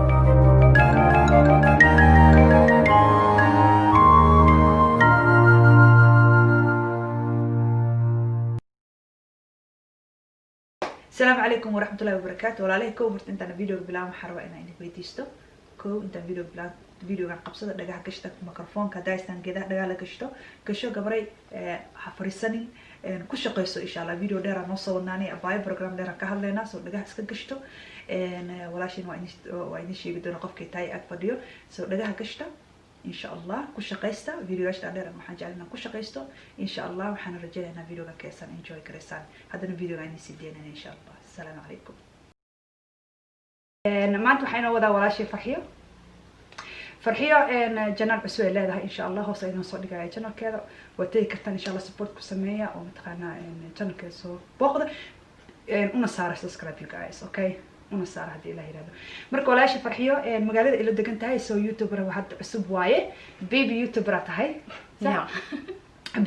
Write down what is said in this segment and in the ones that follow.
السلام عليكم ورحمة الله وبركاته. ولا عليه كو مرت انتنا فيديو بلا محروة انا انك بيديستو كو انت فيديو عن قبصة دقاها كشتك ميكروفون كدايستان كده دقاها كشتو كشو قبري حفريسانين كل قيسو ان شاء الله فيديو دير نوصل وناني اباي بروجرام دير كهلنا سو دقاها اسك كشتو ولا شيء وين شيء بدون قف كتاي اكفديو سو دقاها كشتو ان شاء الله كل قيستا فيديو ايش دير ما حنجعلنا كل قيستو ان شاء الله وحنا رجعنا فيديو كيسان انجوي كريسان هذا الفيديو غادي نسيدينا ان شاء الله. السلام عليكم. maanta waxayna wadaa walaashii farxiyo janaal cusub ay leedahay insha Allah hoos ayaan soo dhigaya channelkeeda waa tagi kartaan insha Allah support ku sameeya oo mataqaana channelkeeda soo booqda una saara subscribe you guys okay una saara hadii la yiraahdo marka walaashii farxiyo magaalada ila degan tahay soo youtuber waxa cusub waaye baby youtuber tahay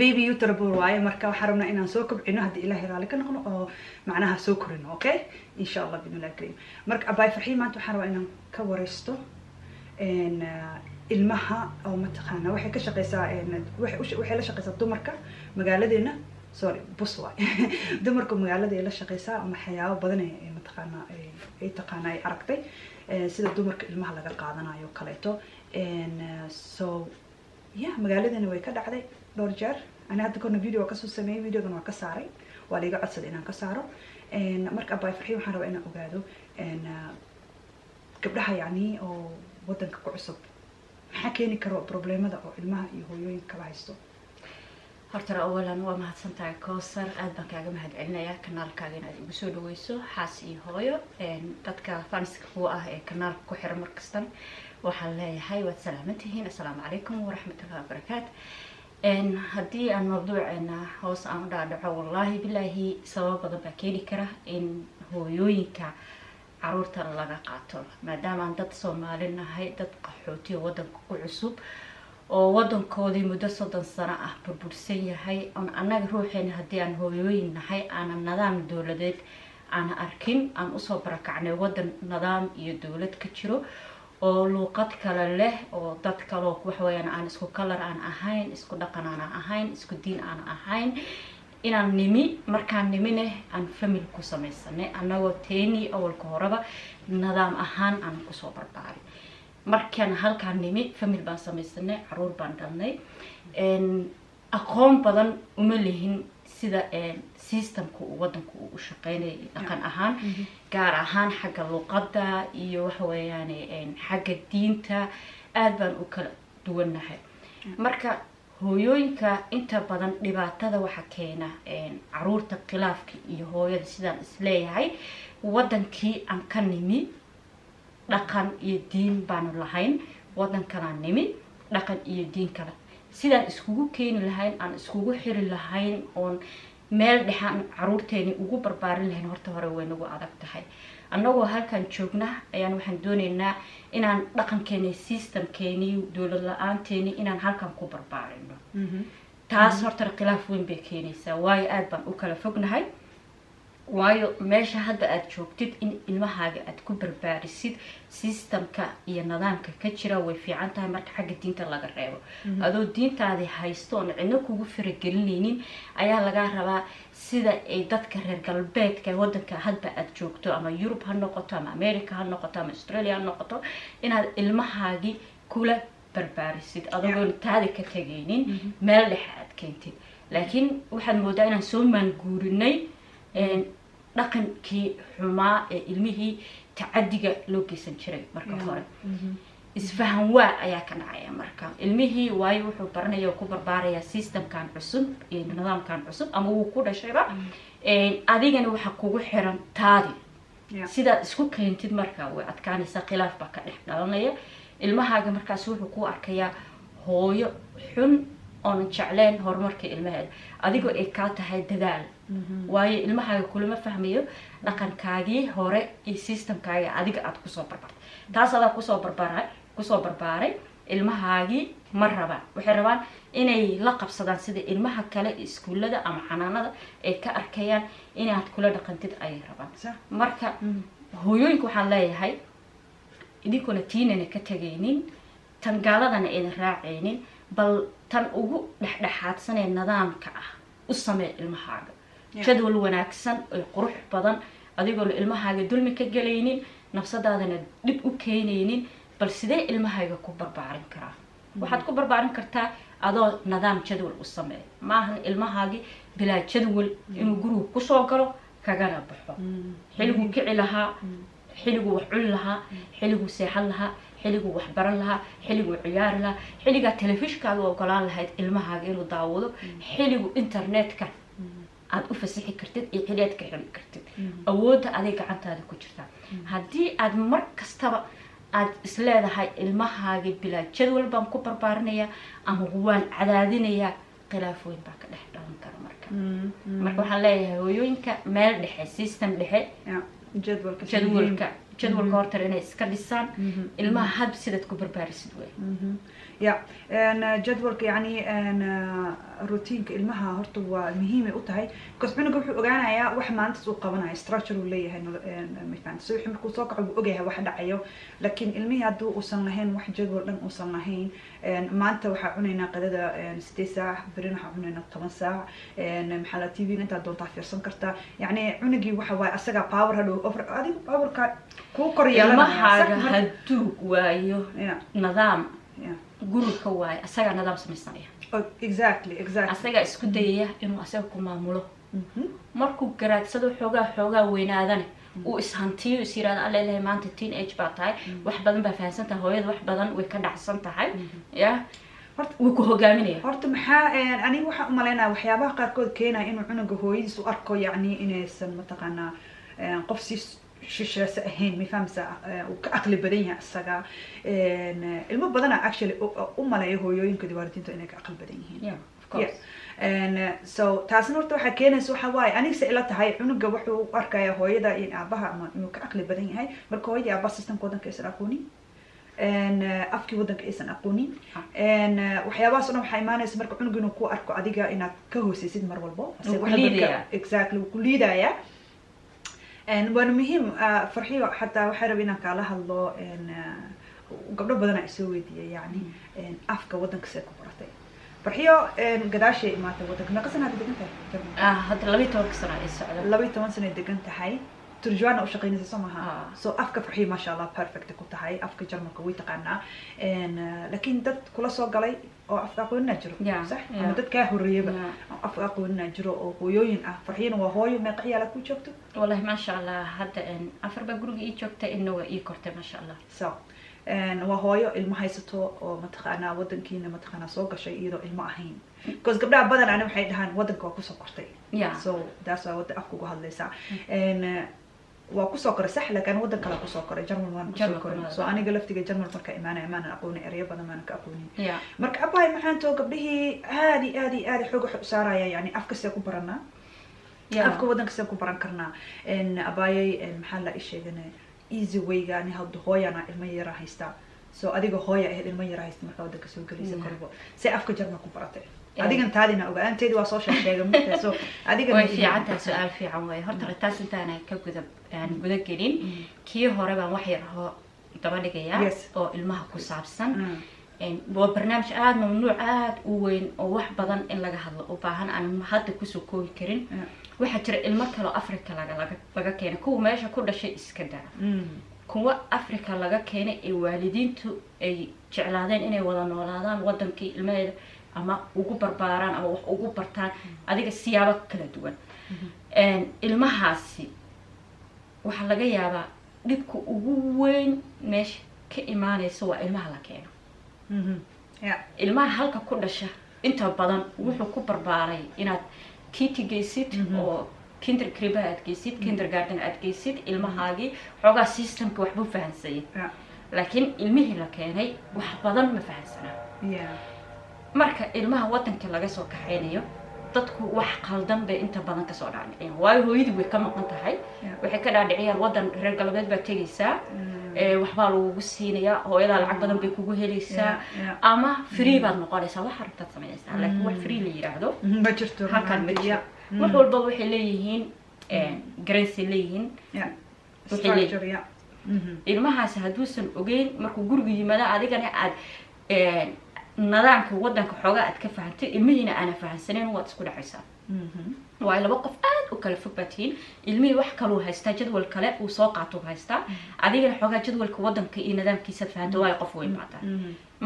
baby youtuber waaye marka waxa rabnaa inaan soo kobcino hadii ilaahay raali ka noqono oo macnaha soo korino okay insha Allah bidnillah kareem marka abay farxiyo maanta waxa rabaa inaan ka wareysto ilmaha oo mataqaana waxay ka shaqeysaa waxay la shaqeysaa dumarka magaaladeena sorry buswa dumarka magaalada ay la shaqeysaa ama waxyaabo badan ay mataqaana ay taqaana ay aragtay sida dumarka ilmaha laga qaadanayo kaleeto so magaaladeena way ka dhacday dhowr jeer ana hadda koona video ka soo sameeyay videogan waa ka saaray waa liga codsaday inaan ka saaro marka abay farxiyo waxaan rabaa inaan ogaado gabdhaha yani oo wadanka ku cusub maxaa keeni karo problemada oo ilmaha iyo hooyooyinka la haysto horta awalan waa mahadsantahay Kowsar aad baan kaaga mahadcelinayaa kanaalkaaga inaad igu soo dhaweyso xaas iyo hooyo dadka fanska ku ah ee kanaalka ku xiran markastan waxaan leeyahay waad salaamantihiin assalaamu calaykum waraxmatullaahi wabarakaatu haddii aan mawduuceena hoos aan u dhaadhaco wallaahi bilaahi sabab badan baa keeni kara in hooyooyinka caruurta laga qaato maadaama aan dad Soomaali nahay dad qaxooti wadanka ku cusub oo wadankoodii muddo 30 sano ah burbursan yahay on anaga ruuxeena haddii aan hooyooyin nahay aan nidaam dawladeed aan arkin aan u soo barakacnay wadan nidaam iyo dawlad ka jiro oo luqad kala leh oo dad kale wax weeyaan aan isku color aan ahayn isku dhaqan aan ahayn isku diin aan ahayn inaan nimi markaan nimine aan family ku sameeysanay anagoo teeni awalka horeba nidaam ahaan aan ku soo barbaaray markaan halkaan nimi family baan sameeysanay caruur baan dhalnay aqoon badan uma lehin sida systemku wadanku u shaqeynay dhaqan ahaan gaar ahaan xagga luqadda iyo wax weeyaan xagga diinta aad baan u kala duwanahay marka hooyooyinka inta badan dhibaatada waxa keena caruurta khilaafka iyo hooyada sidaan isleeyahay wadankii aan ka nimi dhaqan iyo diin baan lahayn wadankana nimi dhaqan iyo diin kala sidaan iskugu keeni lahayn aan iskugu xiri lahayn oo meel dhaxan caruurteeni ugu barbaarin lahayn horta hore way nagu adag tahay annagoo halkan joogna ayaan waxaan doonaynaa inaan dhaqankeena systemkeeni dawlad la'aanteeni inaan halkan ku barbaarino taas horta khilaaf weyn bay keenaysaa waayo aad baan u kala fognahay waayo meesha hadda aad joogtid in ilmahaaga aad ku barbaarisid systemka iyo nidaamka ka jira way fiican tahay marka xagga diinta laga reebo adoo diintaadi haysto oo cidna kugu faragelinaynin ayaa laga rabaa sida ay dadka reer galbeedka wadanka hadda aad joogto ama Europe ha noqoto ama America ha noqoto ama Australia ha noqoto inaad ilmahaagi kula barbaarisid adoo taadi ka tagaynin meel dhex aad keentid laakiin waxaad moodaa inaan soo maanguurinay dhaqankii xumaa ee ilmihii tacadiga loo geysan jiray marka hore isfahan waa ayaa ka dhacaya marka ilmihii waayo wuxuu baranayaa ku barbaaraya systemkan cusub iyo nidaamkan cusub ama uu ku dhashayba adigana waxa kugu xiran taadi sida isku keentid marka way adkaanaysa khilaaf ba ka dhex dhalanaya ilmahaaga markaas wuxuu ku arkayaa hooyo xun oon jecleen horumarka ilmaheeda adigoo ay ka tahay dadaal waayo ilmahaaga kulama fahmayo dhaqankaagii hore iyo systemkaaga adiga aad ku soo barbartay taas aad ku soo barbaaray ilmahaagii ma rabaan waxay rabaan inay la qabsadaan sida ilmaha kale iskuulada ama xanaanada ay ka arkayaan inaad kula dhaqantid ay rabaan marka hooyooyinka waxaan leeyahay idinkuna tiinana ka tagaynin tan gaaladana aydan raacaynin bal tan ugu dhexdhexaadsanee nidaamka ah u samee ilmahaaga jadwal wanaagsan oo qurux badan adigoo ilmahaaga dulmi ka galaynin nafsadaadana dib u keenaynin bal sidee ilmahaaga ku barbaarin karaa waxaad ku barbaarin kartaa adoo nidaam jadwal u sameeya maahan ilmahaagi bilaa jadwal inuu guriga kusoo galo kagana baxo xilliguu kici lahaa xilliguu wax cuni lahaa xilliguu seexan lahaa xilliguu wax baran lahaa xilliguu ciyaari lahaa xilligaa telefishkaaga ogolaan lahayd ilmahaaga inuu daawado xilligu internetka aad u fasixi kartid iyo xiliyaad ka xiri kartid awoodda aday gacantaada ku jirtaa haddii aad mar kastaba aad isleedahay ilmahaaga bilaa jadwal baan ku barbaarinayaa ama waan cadaadinayaa khilaaf weyn baa ka dhex dhalan kara marka waxaan leeyahay hooyooyinka meel dhexe system dhexe jadwalka horta inay iska dhisaan ilmaha had sidaad ku barbaarisid wey ya jadwalka yani routiinka ilmaha horta waa muhiimay u tahay because cunuga wuxuu ogaanayaa wax maalintaas uu qabanayo structure uu leeyahay mafahanta so wixii markuu soo kaco wuu ogyahay wax dhacayo laakiin ilmihii hadduu uusan lahayn wax jadwal dhan uusan lahayn maanta waxaa cunaynaa qadada 8 saac berina waxaa cunaynaa 10 saac maxaa la tv intaad doontaa fiirsan kartaa yani cunugii waxa waaye asaga power hadhow adiga powerka kuu kor ilmahaaga hadduu waayo nidaam guriga waaye asagaa nidaam samaysanaya exactly asagaa isku dayaya inuu asaga ku maamulo markuu garaadsado xoogaa weynaadane uu ishantiyo is yiraahdo alla ilahay maanta teenage baa tahay wax badan baa fahansan tahay hooyada wax badan way ka dhacsan tahay ya wuu ku hogaaminaya horta maxaa aniga waxaan u maleynayaa waxyaabaha qaarkood keenaya inuu cunuga hooyadiis u arko yacni inaysan mataqaanaa qof si shisheese ahayn ma fahamsa uu ka aqli badan yahay isaga ilmo badana actually u maleeyo hooyooyinka waalidiinta inay ka aqli badan yihiin so taasna horta waxaa keenaysa waxa waaye anigase ila tahay cunuga wuxuu u arkaya hooyada iyo aabaha ama inuu ka aqli badan yahay marka hooyadii aabaha systemka wadanka aysan aqoonin afkii wadanka aysan aqoonin waxyaabahaas o dhan waxaa imaanaysa marka cunuga inuu ku arko adiga inaad ka hooseysid mar walbo exactly wuu ku liidaya waana muhiim farxiyo xataa waxaa raba inaan kaala hadlo gabdho badanaa isoo weydiiyay yani afka wadanka see ku baratay farxiyo gadaashay imaatay wadanka meeqa sana hadda degan tahay hadda 12 sano ay socdo 12 sano degan tahay turjuwaana u shaqeynaysa soo maha so afka farxiyo maasha allah perfect ku tahay afka jarmalka way taqaanaa laakiin dad kula soo galay oo afka aqoonina jiro sax ama dad kaa horeeyaba afka aqoonina jiro oo hooyooyin ah farxiyana waa hooyo meeqa ciyaal ku joogto wallahi maasha allah hadda afar ba guriga ii joogta inna waa ii kortay maasha allah so waa hooyo ilmo haysato oo mataqaanaa wadankiina mataqaanaa soo gashay iyadoo ilmo ahayn because gabdhaha badan ana waxay dhahaan wadanka waa kusoo kortay so taas waa wada afka ugu hadlaysaa waa kusoo koray sax laakiin wadan kale kusoo koray Jarmal waan kusoo koray soo aniga laftiga Jarmal marka imaanay aqooni ereyo badan maan ka aqoonin marka abay maxaan too gabdhihii aadi xoog u saaraya yani afka see ku baranaa afka wadanka see ku baran karnaa abayay maxaa la isheeganay easy way gaani hadda hooyana ilmo yara haysta soo adiga hooya ah ilmo yara haysta marka wadanka soo galaysa korbo see afka Jarmal ku baratay adigan taadina ogaanteedu waa soo sheegay markaa soo adiga way fiicantaa su'aal fiican way horta taas intaan ka guda gelin kii hore baan wax yar daba dhigaya oo ilmaha ku saabsan waa barnaamij aad mamnuuc aad u weyn oo wax badan in laga hadlo u baahan aan hadda ku soo koobi karin waxa jira ilmo kale Afrika laga keenay kuwa meesha ku dhashay iska daa kuwa Afrika laga keenay ee waalidiintu ay jeclaadeen inay wada noolaadaan wadankii ilmaheeda ama ugu barbaaraan ama wax ugu bartaan adiga siyaabo kala duwan ilmahaasi waxa laga yaabaa dhibka ugu weyn meesha ka imaanaysa waa ilmaha la keeno ilmaha halka ku dhasha inta badan wuxuu ku barbaaray inaad kiti geysid oo kindergarten aad geysid kindergarten aad geysid ilmahaagii xoogaa systemka waxbuu fahansayay laakiin ilmihii la keenay wax badan ma fahansana marka ilmaha wadanka laga soo kaxeynayo dadku wax qaldan bay inta badan ka soo dhaadhiciyaan waayo hooyadu way ka maqan tahay waxay ka dhaadhiciyaan wadan reer galbeed baa tegaysaa waxbaa lagugu siinayaa hooyadaa lacag badan bay kugu helaysaa ama free baad noqonaysaa wax rabtaad samaynaysaa laakiin wax free la yiraahdo ma jirto halkan ma jiro wax walba waxay leeyihiin grace leeyihiin ilmahaas hadduusan ogeyn markuu guriga yimaado adigana aad nidaamka wadanka xoogaa aad ka fahantay ilmihiina aana fahansaneyn waad isku dhacaysaa waa laba qof aad u kala fog batiin ilmihii wax kaluu haystaa jadwal kale uu soo qaato haystaa adigana xoogaa jadwalka wadanka iyo nidaamkiisa fahanta waa qof weyn baataa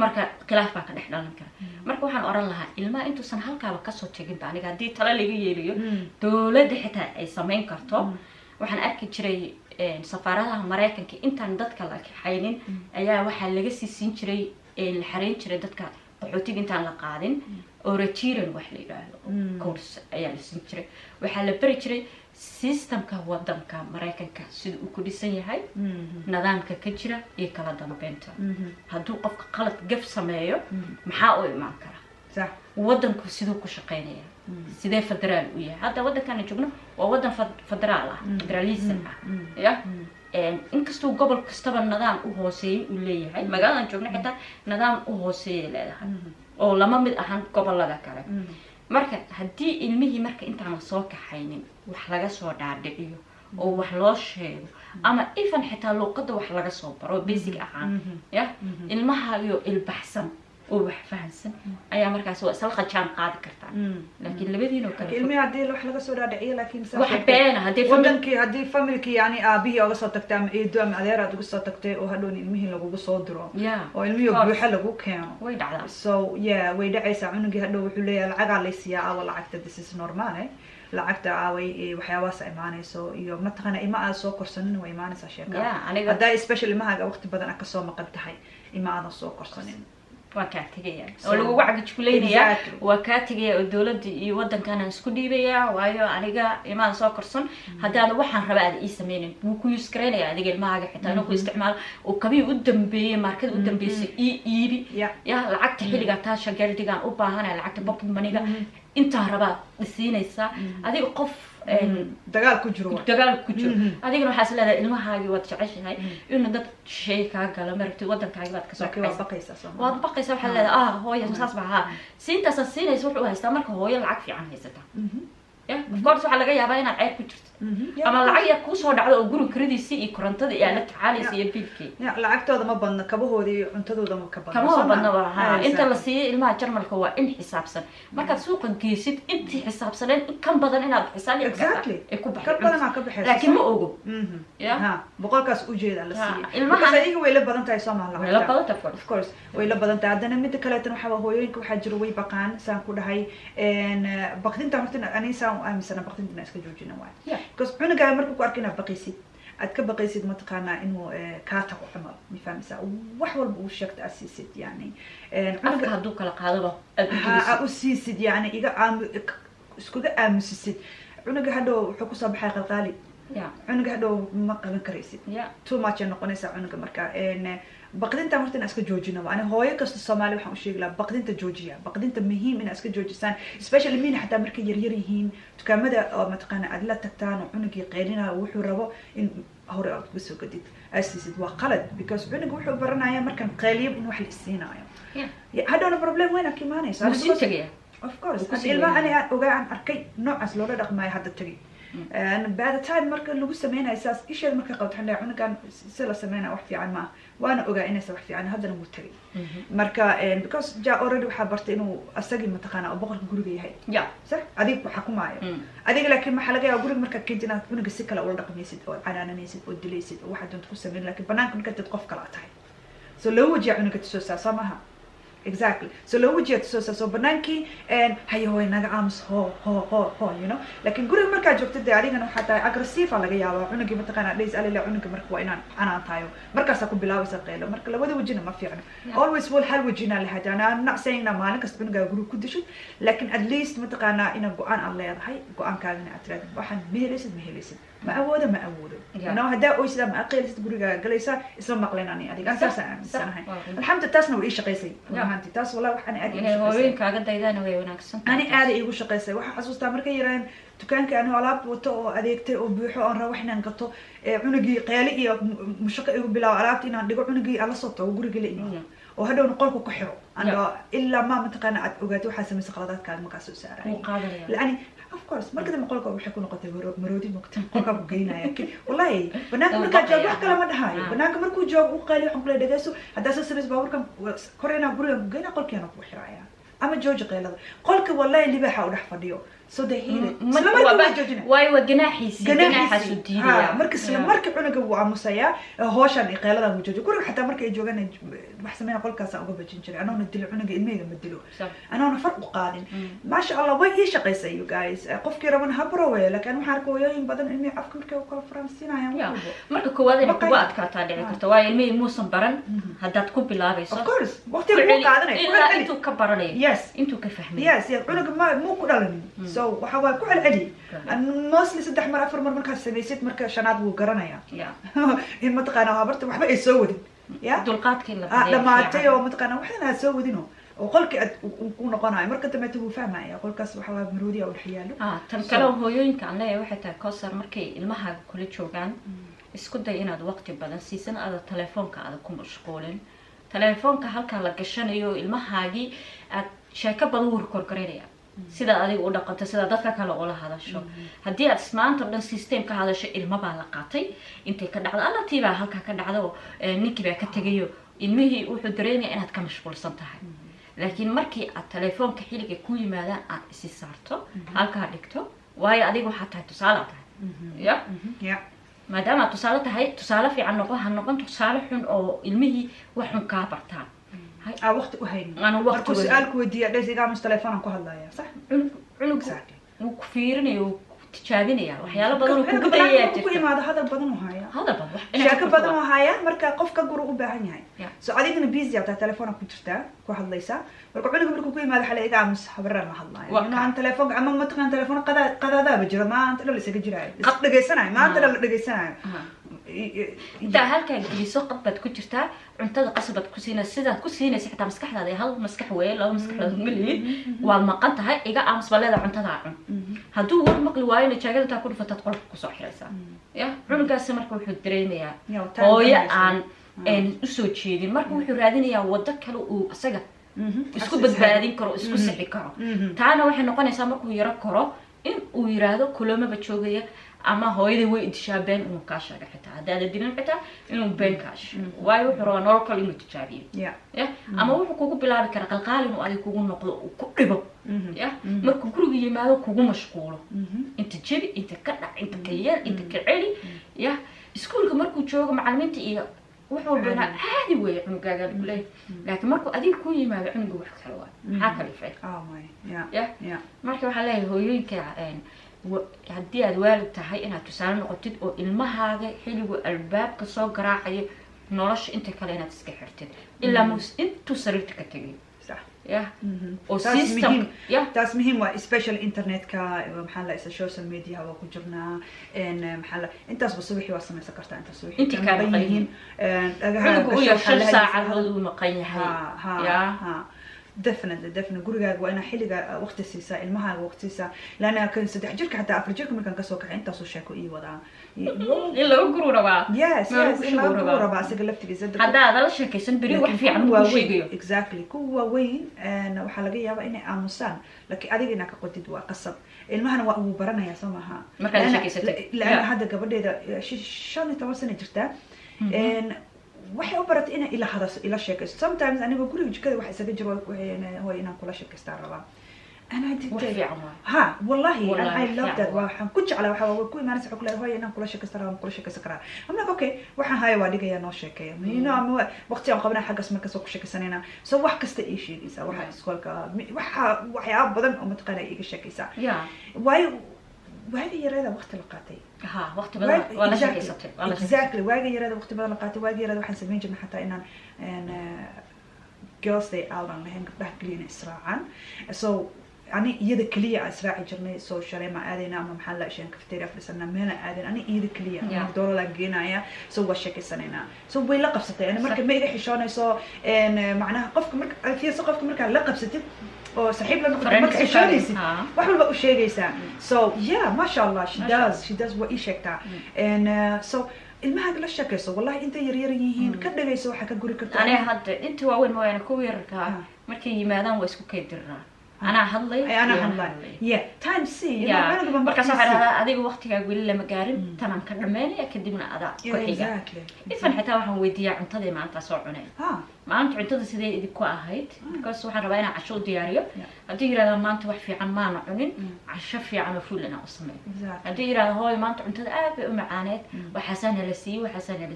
marka khilaaf baa ka dhex dhalan kara marka waxaan oran lahaa ilmaha intuusan halkaaba kasoo tegin ba aniga haddii tala laga yeeliyo dowladda xitaa ay samayn karto waxaan arki jiray safaaradaha maraykanka intaan dadka la kaxaynin ayaa waxaa laga sii siin jiray la xareyn jiray dadka qaxootiga intaan la qaadin oo rajiran wax la yiraahdo course ayaa la siin jiray waxaa la bari jiray systemka wadanka maraykanka sida uu ku dhisan yahay nidaamka ka jira iyo kala dambeynta hadduu qofka qalad gaf sameeyo maxaa u imaan kara صح wadanku sidoo ku shaqeynaya sidee federaal u yahay hadda wadankan joogno waa wadan federaal ah federalism ah ya inkastoo gobol kastaba nidaam u hooseeyay uu leeyahay magaaladan joogno xitaa nidaam u hooseeyay leedahay oo lama mid ahan gobolada kale marka haddii ilmihii marka intaan soo kaxaynin wax laga soo dhaadhiciyo oo wax loo sheego ama even xitaa luqadda wax laga soo baro basic ahaan ya ilmaha iyo ilbaxsan oo wax fahansan ayaa markaas waa isla qajaan qaadi kartaa laakiin labadiina kale ilmi hadii wax laga soo dhaadhiciyo laakiin wax been hadii family yani aabihi uga soo tagtay ama eedo ama adeer aad uga soo tagtay oo hadhoon ilmihi lagu soo diro oo ilmihi buuxa lagu keeno way dhacdaa so yeah way dhacaysaa cunugii hadhow wuxuu leeyahay lacag la siiyaa ama lacagta this is normal lacagta aaway waxyaabahaas imaanayso iyo mataqana ima aad soo korsanin way imaanaysaa sheekada hadda especially ilmaha waqti badan ka soo maqan tahay ima aad soo korsanin waa ka tagaya oo lagu wacdi kuleynaya waa ka tagaya oo dawladda iyo wadankan isku dhiibaya waayo aniga imaan soo korsan hadaan waxaan rabaa aad ii sameeyeen wuu ku yuskareenaya adiga ilmahaaga xitaa inuu ku isticmaal oo kabi u dambeeyay markad u dambeysay iibi ya lacagta xilliga taasha gardigan u baahanay lacagta pocket money-ga inta rabaa dhisiinaysa adiga qof dagaal ku jiro adigana waxaas leedahay ilmahaagi waad jeceshahay inuu dad shay ka gala markii wadankaagi baad ka soo baqaysaa waad baqaysaa waxa leedahay hooyo saas baa siintaas siinaysa wuxuu haystaa marka hooyo lacag fiican haysata of course waxa laga yaabaa inaad ceeb ku jirto ama lacag yar ku soo dhacdo oo guri kiradiisii iyo korontada iyo la tacaalaysa iyo biilkii lacagtooda ma badna kabahoodii iyo cuntadooda ma ka badna waa inta la siiyay ilmaha Jarmalka waa in xisaabsan marka suuqa geesid intii xisaabsaneen kan badan inaad xisaabiyo ku baxay laakiin ma ogo boqolkaas u jeeda la siiyay ilmaha ayaga way la badan tahay Soomaaliya way la badan tahay of course way la badan tahay hadana mid kale tan waxa hooyooyinka waxa jiro way baqaan saan ku dhahay baqdinta horta anisa aaminsan baqdinta iska joojina waa because cunuga markuu ku arkina baqaysid aad ka baqaysid ma taqaanaa inuu ka tago xumal ma fahamsa wax walba uu sheegta asiisid yani cunuga haduu kala qaadaba aad u siisid yani iga iskuga aamusisid cunuga hadhow wuxuu ku soo baxay qalqaali cunuga hadhow ma qaban karaysid too much noqonaysa cunuga marka baqdinta martina iska joojina waa hooyo kasta Soomaali waxaan u sheeglaa baqdinta joojiya baqdinta muhiim in iska joojisaan especially min hatta markay yar yihiin dukaamada oo mataqaana aad la tagtaan oo cunugii qeylina wuxuu rabo in hore aad ku soo gadid asiisid waa qalad because cunugu wuxuu baranayaa markan qeyliyo in wax la siinaayo hadhow problem weyn ka imaanaysa of course ilma ana ogaan arkay noocaas loo dhaqmay hadda tagay بعد time marka lagu sameeyay saas isheed marka qowtaxnaa cunugan sila sameeyna wax fiican ma waana ogaa inay wax fiican hadana wuu tagay marka because ja already waxa bartay inuu asagi mataqaana oo boqolka guriga yahay sax adiga waxa ku maayo adiga laakiin waxa laga yaabaa guriga marka kidina cunuga si kala ula dhaqmaysid oo canaanaysid oo dilaysid oo waxa doonto ku sameeyay laakiin banaanka marka dad qof kala tahay so loo wajiyo cunuga soo saasamaha exactly so loo wajiyo soo banaanki hayo way naga aamus ho you know laakiin guriga marka joogto adigana waxa tahay aggressive laga yaabaa cunuga mataqaana dhays alila cunuga marka waa inaan canaantayo markaas ku bilaawaysa qeylo marka labada wajina ma fiicna always will hal wajina la hadana nacsaynaa maalin kasta cunuga guriga ku disho laakiin at least mataqaana ina go'aan aan leedahay go'aankaagana aad tiraahdo waxaan mehelaysid ma awoodo ana hada oo sida ma aqeelisid guriga galaysa isla maqleenani adiga asaas aaminsanahay alxamdulillah taasna way shaqaysay maanta taas wallahi waxaan aad hooyooyinkaaga daydana way wanaagsan ani aad iigu shaqaysay waxa xasuustaa markay yaraan dukaanka aan alaab wato oo adeegtay oo buuxo aan rabo inaan gato cunugii qeeli iyo mushaqo igu bilaw alaabta inaan dhigo cunugii ala soo tago guriga la iibiyo oo hadhow qolku ku xiro ila ma mataqaana aad ogaato waxa sameeyay qaladaadkaaga markaas soo saaray laani of course marka dambe qolka waxay ku noqotay maroodi mugta qolka ku geynaya wallahi banaanka marka joogo wax kala ma dhahayo banaanka markuu joogo u qaali waxaan kula dhageyso hadaa sasaris baaburkan korena guriga ku geyna qolkiina ku xiraaya ama jooji qeylada qolka wallahi libaxa u dhax fadhiyo so they heal it way waganaaxiisi ganaaxasu diidiya marka isla marka cunuga uu aamusaya hooshan qeylada uu jooji guriga xataa markay joogan wax sameeyna qolkaas uga bajin jiray anoona dilo cunuga ilmeyga ma dilo anoona farq u qaadin ma sha Allah way ii shaqaysay you guys qofkii raban habro way laakiin waxaan arkaa hooyooyin badan ilmey afka markay u kala faransiinayaan marka koowaad inay kugu adkaataa dhici karto waa ilmey muusan baran haddaad ku bilaabayso of course waqti uu qaadanay ilaa intuu ka baranayo yes intuu ka fahmay yes cunuga ma muu ku dhalan so waxa waa ku celceli mostly 3 mar 4 mar markaad samaysid marka shanaad wuu garanaya in mataqaana habarta waxba ay soo wadin ya dulqaadkii la badiyo dhamaatay oo mataqaana waxna soo wadino oo qolkii aad ku noqonayo marka dambe uu fahmaya qolkaas waxa waa maroodiya u xiyaalo tan kale hooyooyinka aan leeyahay waxay tahay Kowsar markay ilmaha kula joogaan isku day inaad waqti badan siisan aad telefoonka aad ku mashquulin telefoonka halka la gashanayo ilmahaagi aad sheeko badan u korkoreynaya sida adiga u dhaqanto sida dadka kale oo la hadasho hadii aad maanta dhan system ka hadasho ilma baa la qaatay intay ka dhacdo alla tiiba halka ka dhacdo ninkii baa ka tagayo ilmihii wuxuu dareemayaa inaad ka mashquulsan tahay laakiin markii aad telefoonka xiliga ku yimaadaan aad isi saarto halka dhigto waayo adiga waxa tahay tusaale tahay ya maadaama tusaale tahay tusaale fiican noqon tusaale xun oo ilmihii wax xun ka bartaan وقت وهين أنا وقت سؤالك ودي أدرس إذا مش تلفون أنكو هلا يا صح علوك وكفيرني وتشابيني يا وحيالا بدن وكبريات كل ما هذا البدن وهايا هذا بدن شاك بدن وهايا مركا قف كجرو وباهن هاي سؤالي إن بيزي على تلفونك كنترتا كو هلا يسا مركا علوك مركو كل ما هذا حلا إذا مش حبرنا ما هلا يعني عن تلفون أما ما تكون تلفون قذا ذا بجرا ما أنت لو لسه جراي قط دقيسنا ما أنت لو دقيسنا inta halka geliso qadbad ku jirta cuntada qasabad ku siina sida ku siinaysa xitaa maskaxdaada hal maskax weey laba maskaxdood mali waa maqan tahay iga aamus baleeda cuntada cun haduu war maqli waayo jaagada taa ku dhufatad qolka ku soo xiraysa ya cunugaas marka wuxuu dareemayaa hooyo aan u soo jeedin marka wuxuu raadinayaa wado kale uu asaga isku badbaadin karo isku sixi karo taana waxay noqonaysaa markuu yaro karo in uu yiraahdo kulomaba joogaya ama hooyadii way idishaabeen inuu ka sheego xitaa hadaad dilin xitaa inuu been ka sheego waayo wuxuu rabaa nolol kale inuu tijaabiyo ya ama wuxuu kugu bilaabi karaa qalqaal inuu adiga kugu noqdo ku dhibo ya markuu guriga yimaado kugu mashquulo inta jabi inta ka dhac inta ka yar inta ka celi ya iskuulka markuu joogo macallimiinta iyo wuxuu bana caadi weey cunugaaga kulay laakiin markuu adiga ku yimaado cunuga wax kale waa maxaa kale fay ya marka waxa leeyahay hooyooyinka haddii aad waalid tahay inaad tusaale noqotid oo ilmahaaga xiligu albaabka soo garaacayo nolosha inta kale inaad iska xirtid ilaa intuu sariirta ka tagay صح yeah oo system yeah taas muhiim waa especially internetka maxaa la isla social media waa ku jirnaa maxaa la intaas subaxii waa samaysan kartaa intaas subaxii inta ka maqayin dhagaha u yeesho saacad uu maqan yahay yeah definitely gurigaaga waa ina xiliga waqti siisa ilmahaaga waqti siisa laana kan 3 jirka hatta 4 jirka markaan ka soo kacay intaas oo sheeko ii wadaa ila ugu rabaa yes ila ugu rabaa asiga laftigiisa hadda la sheekaysan bari wax fiican uu sheegayo exactly kuwa weyn waxa laga yaabaa inay aamusaan laakiin adiga inaa ka qodid waa qasab ilmahana waa uu baranayaa Soomaha markaan sheekaysatay laana hadda gabadheeda 15 sano jirta waxay u baratay inay ila hadaso ila sheekaysto sometimes aniga guriga jikada waxa isaga jiro way inaan kula sheekaystaa rabaa ana digtay ha wallahi I love that waxaan ku jeclaa waxa ku imaanaysa waxa kula hooy inaan kula sheekaystaa rabaa kula sheekaysan karaa amna okay waxaan haya waa dhigaya noo sheekeeyo meena ama waqti aan qabnaa xaggas marka soo ku sheekaysanayna soo wax kasta ii sheegaysa waxa iskoolka waxa badan oo mataqaana iiga sheekaysa waayo واجي يرادا وقت لقاتي وقت بدل ولا شيء يسطر exactly واجي يرادا وقت بدل لقاتي واجي يرادا waxaan sameyn jirnay xataa inaan girls day out aan lahayn gabdhaha kaliya israacan so ani iyada kaliya israaci jirnay soo shalay ma aadayna ama maxaa la sheekay cafeteria fadhiisana meena aadin ani iyada kaliya dollar la geenaya soo waa sheekaysanayna soo way la qabsatay ani marka ma iga xishoonayso macnaha qofka marka fiirso qofka marka la qabsatid oo saaxiib la noqdo marka ay sheegaysid wax walba u sheegaysaa so yeah ma sha Allah she does what you sheegtaa and so ilmaha la sheekayso wallahi inta yar yar yihiin ka dhagayso waxa ka guri kartaa ani hadda inta waa weyn mooyaan ku yarka markay yimaadaan waa isku kaydiraa أنا هضلي أنا هضلي yeah time C markaas waxaa dhahdaa adiga waqtigaaga weli lama gaarin tanaan ka dhamaynaya kadibna adaa ku xiga ifan xitaa waxaan weydiiyaa cuntadii maanta soo cunay maanta cuntada sidee idinku ahayd because waxaan rabaa inaan casho u diyaariyo haddii yiraahdaa maanta wax fiican maana cunin casho fiican oo fuul inaan u sameeyo haddii yiraahdaa hooy maanta cuntada aad bay u macaaneed waxaasana la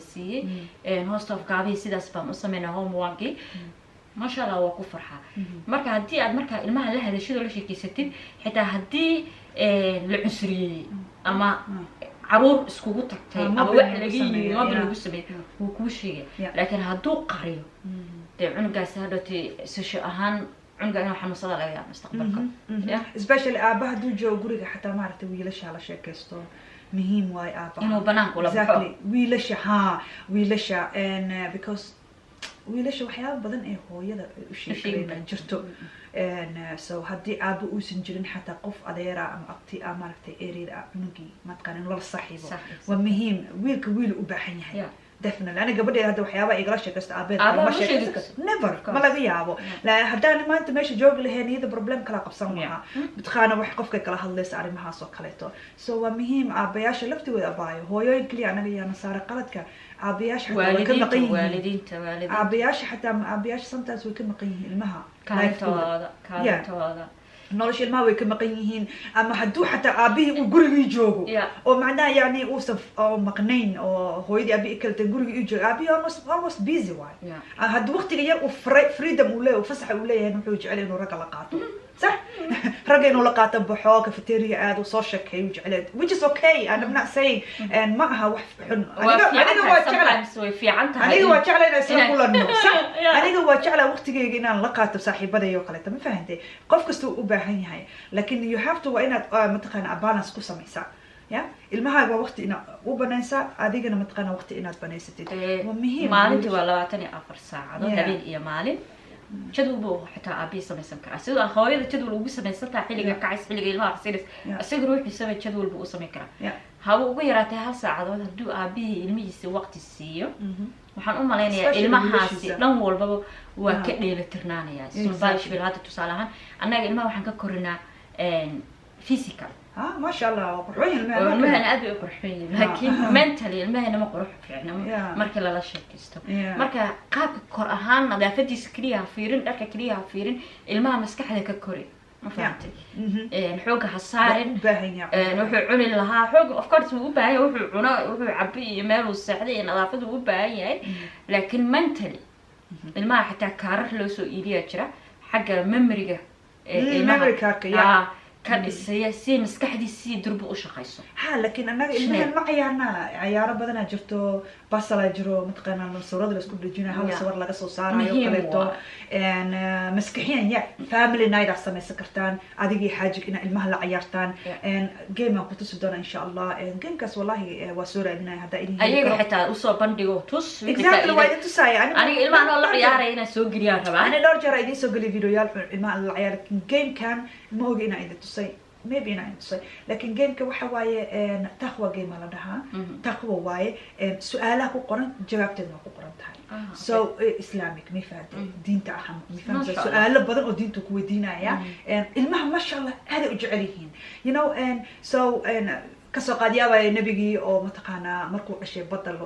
siiyey host of gaabihii sidaas baan u sameynaa homeworkii ما شاء الله وقف فرحة مركا هدي أد مركا المها لها هذا الشيء ولا شيء كيستين حتى هدي العنصرية أما عروض سكوت تاي أما واحد لقي ما بالجسمي هو كل شيء لكن هدو قريب عنق سهرتي سش أهان عنق أنا محمد صلى الله عليه مستقبلكم especially أباه دو جو قريق حتى ما عرفت ويلش على شيء كستو مهم واي أباه إنه بناك ولا exactly ويلش ويلش and because wiilasha waxyaabo badan ee hooyada u sheegayna jirto so haddii aaba uusan jirin xataa qof adeera ama abti ama maaragtay ereeda cunugii mataqaana in lala saaxiibo waa muhiim wiilka wiil u baahan yahay definitely أنا قبل هذا وحيابا إقراش كست عبيد ما شيء never ما لقي يابو لا هداني ما أنت ماشي جوج اللي هني هذا problem كلا قبصنا بتخانة وحقفك كلا هالليس على ما حاسو كليته سو مهم عبياش لفتي وذا باي هو ينكلي أنا جي أنا صار قلتك عبياش حتى والدين عبياش حتى عبياش sometimes ويكون مقيه المها كانت هذا nolosha ilmaha way ka maqan yihiin ama hadduu xataa aabihii uu gurigii joogo oo macnaha yani uusan maqnayn oo hooyadii aabihii kaleta gurigii uu joogo aabihii almost busy waay hadduu waqtiga yar uu freedom uu leeyahay fasaxa uu leeyahay wuxuu jecel inuu ragga la qaato صح رجع إنه لقاته بحاجة كافيتيريا قاعد وصاشة كي وجعلت which is okay I'm not saying and معها واحد حن أنا هو شغلة في عنتها أنا هو شغلة أنا سأقول إنه صح أنا هو شغلة وقت جي إن لقاته بصاحب بدأ يوقلته ما فهمتي قف كستو أباهي هاي لكن you have to وإن متقن أبالانس قصة ميسا يا المها وقت إن وبننسى أديك أنا متقن وقت إن بننسى ومهم مالتي ولا تاني أفر ساعة ده دليل إيه مالي جدول بو حتى أبي سميسن كرا سيدا هواي ده جدول وبي سميسن تا حلقة كعيس حلقة إلها رسيلس أسيق روح بيسمي جدول بو سمي كرا هاو ويراتي هالساعة ده دو أبي الميسي وقت السيو waxaan u maleynayaa ilmahaasi dhan walba waa ka dheelitirnaanaya sumbaalish bil hada tusaalahan annaga ilmaha waxaan ka korinaa physical ما شاء الله قروحين المهنة أبي قروحين لكن mentally المهنة ما قروح فعنا مركل لا شيء كستو مركل قاب كرهان نظافتي سكريها فيرن لك كريها فيرن المها مسكح ذاك كوري ما فهمتي الحوق حصارن نروح عون لها حوق of course هو باهي وروح عنا وروح عبي مال والسعدي نظافته هو باهي لكن mentally المها حتى كاره لو سو إيديا ترى حق memory memory كارك كان السياسي مسكحدي سي درب وشقيسو لكن أنا المهم ما عيارة بدنا جرتو بصلا جرو متقنا من صورة اللي سكوب الجنة هاو صور لقى صوصار يوكلتو إن مسكحين يا family night عصام سكرتان أديجي حاجك إن المهلا عيارتان إن جيم أقطع سودان إن شاء الله إن جيم كاس والله وسورة إننا هذا إني أيه حتى أوصل بنديو توس exactly وايد تساي أنا المعنى الله عيارة إنا سوق رياضة طبعا أنا لو جرى إني سوق لي فيديوهات المعنى العيارة جيم كان ما هو إنا إذا تساي maybe أنا أنتصي لكن جيم كوحواي تقوى جيم على ده تقوى واي سؤالك وقرن جوابتنا وقرن تاعي so Islamic مفاد دين تاعهم مفاد سؤال بدن أو دين تكوي دينا يا المهم ما شاء الله هذا أجعليهن you know and so كسوق قديا النبي أو متقنا مركو أشياء بدل